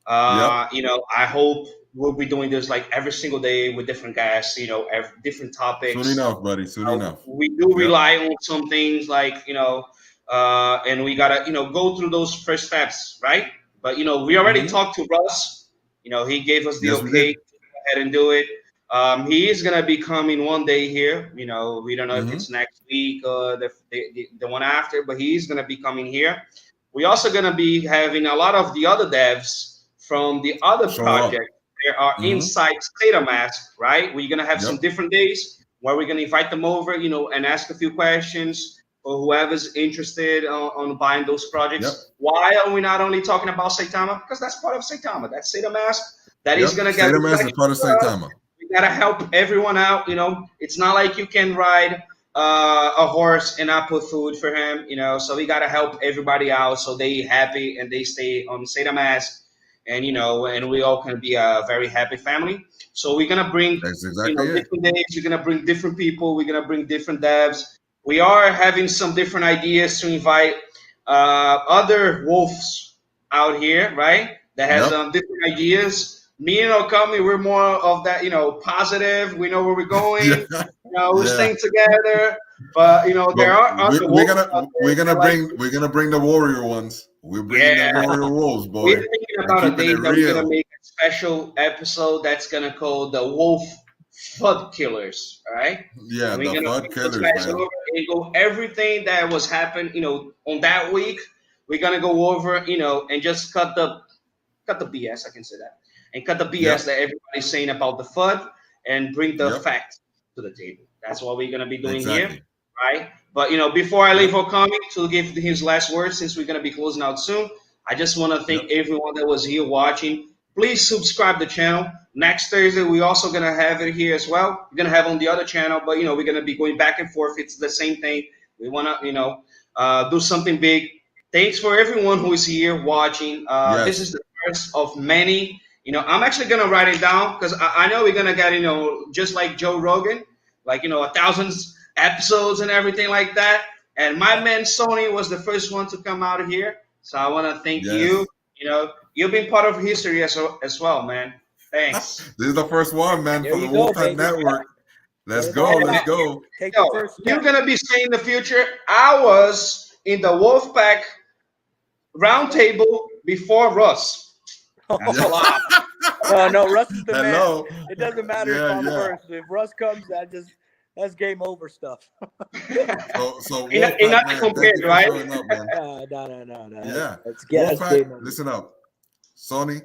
I hope we'll be doing this like every single day with different guests, different topics. Soon enough, buddy. Soon enough. We do rely on some things like, and we got to, go through those first steps, right? But, we already talked to Russ. He gave us the okay to go ahead and do it. He is going to be coming one day here. We don't know if it's next week or the one after, but he's going to be coming here. We're also going to be having a lot of the other devs from the other project. There are inside Saitama, right? We're going to have some different days where we're going to invite them over, and ask a few questions for whoever's interested on buying those projects. Why are we not only talking about Saitama? Because that's part of Saitama. That's Saitama. That is going to get Saitama is part of Saitama. We got to help everyone out. It's not like you can ride a horse and not put food for him, so we got to help everybody out so they happy and they stay on Saitama. And and we all can be a very happy family. So we're gonna bring different days. We're gonna bring different people. We're gonna bring different devs. We are having some different ideas to invite other wolves out here, right? That has different ideas. Me and Okami, we're more of that, positive. We know where we're going. We're staying together. But there are other wolves. We're gonna bring the warrior ones. We're bringing the warrior wolves, boy. We're thinking about a day that we're gonna make a special episode that's gonna call the Wolf FUD Killers. All right? Yeah, the FUD Killers, man. And go everything that was happened, on that week. We're gonna go over, and just cut cut the BS. I can say that, and cut the BS that everybody's saying about the FUD, and bring the facts to the table. That's what we're gonna be doing here, right? But before I leave Okami to give his last words, since we're gonna be closing out soon, I just want to thank everyone that was here watching. Please subscribe to the channel. Next Thursday, we're also going to have it here as well. We're going to have on the other channel, but, we're going to be going back and forth. It's the same thing. We want to, do something big. Thanks for everyone who is here watching. This is the first of many. I'm actually going to write it down because I know we're going to get, just like Joe Rogan, like, 1,000 episodes and everything like that. And my man Sony was the first one to come out here. So I want to thank you. You've been part of history as well, man. Thanks. This is the first one, man, for the Wolfpack Network. Let's go. Let's go. You're going to be saying in the future, I was in the Wolfpack roundtable before Russ. That's a lot. No, Russ is the man. It doesn't matter if I'm first. If Russ comes, that's game over stuff. so Wolfpack, not man, compared, right? No. Yeah. Let's get Wolfpack, listen up. Sony,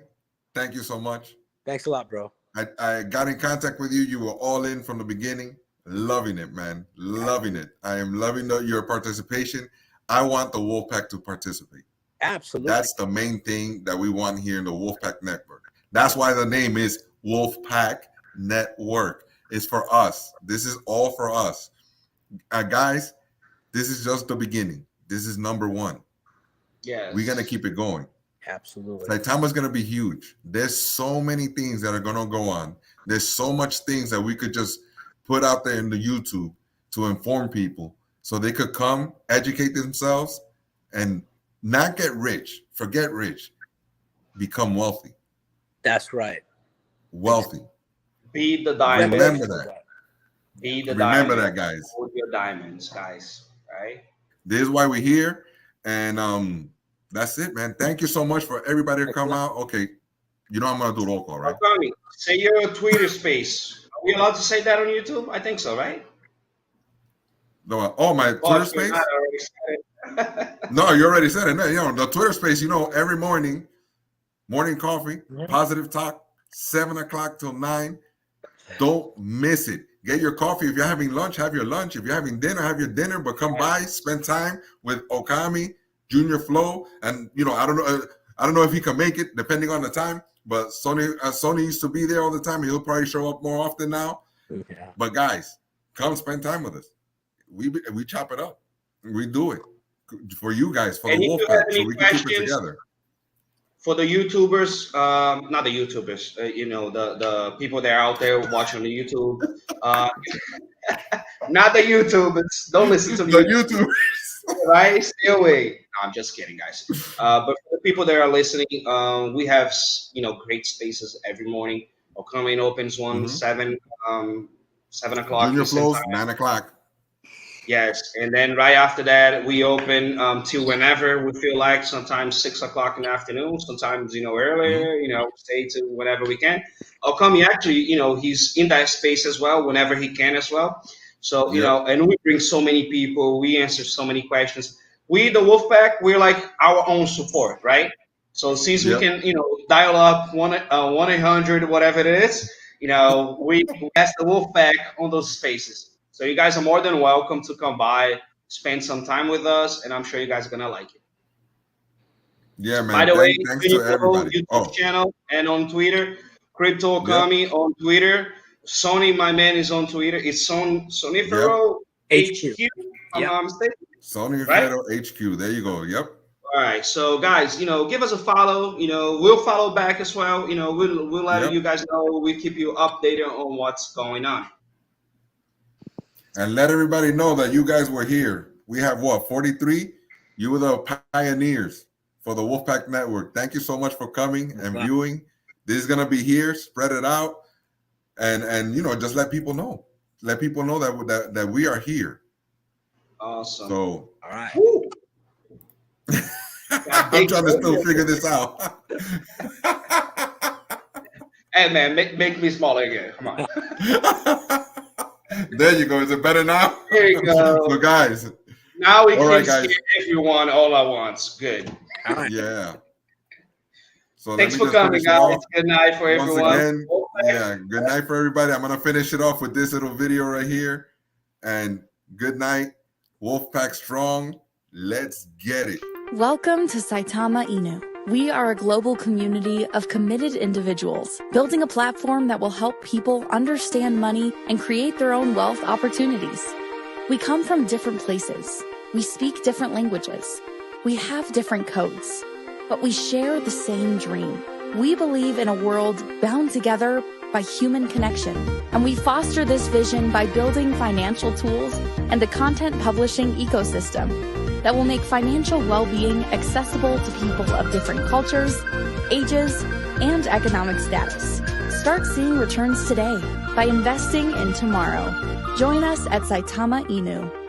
thank you so much. Thanks a lot, bro. I got in contact with you. You were all in from the beginning. Loving it, man. Loving it. I am loving your participation. I want the Wolfpack to participate. Absolutely. That's the main thing that we want here in the Wolfpack Network. That's why the name is Wolfpack Network. It's for us. This is all for us. Guys, this is just the beginning. This is number one. Yes. We're going to keep it going. Absolutely. Saitama's going to be huge. There's so many things that are going to go on. There's so much things that we could just put out there in the YouTube to inform people so they could come, educate themselves, and not get rich. Forget rich. Become wealthy. That's right. Wealthy. Be the diamond. Remember that. Be the diamond. Remember that, guys. Hold your diamonds, guys. Right? This is why we're here. And that's it, man. Thank you so much for everybody to come out. Okay. I'm going to do roll call, right? Say your Twitter space. Are we allowed to say that on YouTube? I think so, right? No. Oh, my Twitter space? No, you already said it. No, the Twitter space, every morning coffee, positive talk, 7 o'clock till 9. Don't miss it. Get your coffee. If you're having lunch, have your lunch. If you're having dinner, have your dinner. But come by, spend time with Okami, Junior Flow, and I don't know if he can make it depending on the time. But Sony used to be there all the time. He'll probably show up more often now. Yeah. But guys, come spend time with us. We chop it up. We do it for you guys, for the Wolfpack, so we can keep it together. For the YouTubers, not the YouTubers, the people that are out there watching on the YouTube, not the YouTubers. Don't listen to the YouTubers. Right? Stay away. No, I'm just kidding, guys. But for the people that are listening, we have great spaces every morning. Okami opens 7 o'clock. Junior Flows 9 o'clock. Yes, and then right after that, we open till whenever we feel like. Sometimes 6 o'clock in the afternoon. Sometimes earlier. Stay to whenever we can. Okami actually, he's in that space as well whenever he can as well. So and we bring so many people. We answer so many questions. We, the Wolfpack, we're like our own support, right? So since we can, dial up 1-800, whatever it is, we ask the Wolfpack on those spaces. So you guys are more than welcome to come by, spend some time with us, and I'm sure you guys are gonna like it. Yeah, man. By the way, thanks to everybody. YouTube channel and on Twitter, Crypto Okami on Twitter. Sony, my man, is on Twitter. It's Sonifero HQ. I'm not mistaken. Sonifero HQ. There you go. Yep. All right, so guys, give us a follow. We'll follow back as well. We'll let you guys know. We keep you updated on what's going on. And let everybody know that you guys were here. We have 43? You were the pioneers for the Wolfpack Network. Thank you so much for coming and viewing. This is gonna be here. Spread it out, and just let people know. Let people know that we are here. Awesome. So all right. I'm trying to still figure this out. Hey man, make me smaller again. Come on. There you go. Is it better now? There you go. So guys, now we can see everyone all at once. Good. Yeah. So Thanks let for me just coming, finish it off. guys. Good night for Once everyone. again, yeah, good night for everybody. I'm going to finish it off with this little video right here. And good night. Wolfpack strong. Let's get it. Welcome to Saitama Inu. We are a global community of committed individuals, building a platform that will help people understand money and create their own wealth opportunities. We come from different places. We speak different languages. We have different codes, but we share the same dream. We believe in a world bound together by human connection, and we foster this vision by building financial tools and a content publishing ecosystem that will make financial well-being accessible to people of different cultures, ages, and economic status. Start seeing returns today by investing in tomorrow. Join us at Saitama Inu.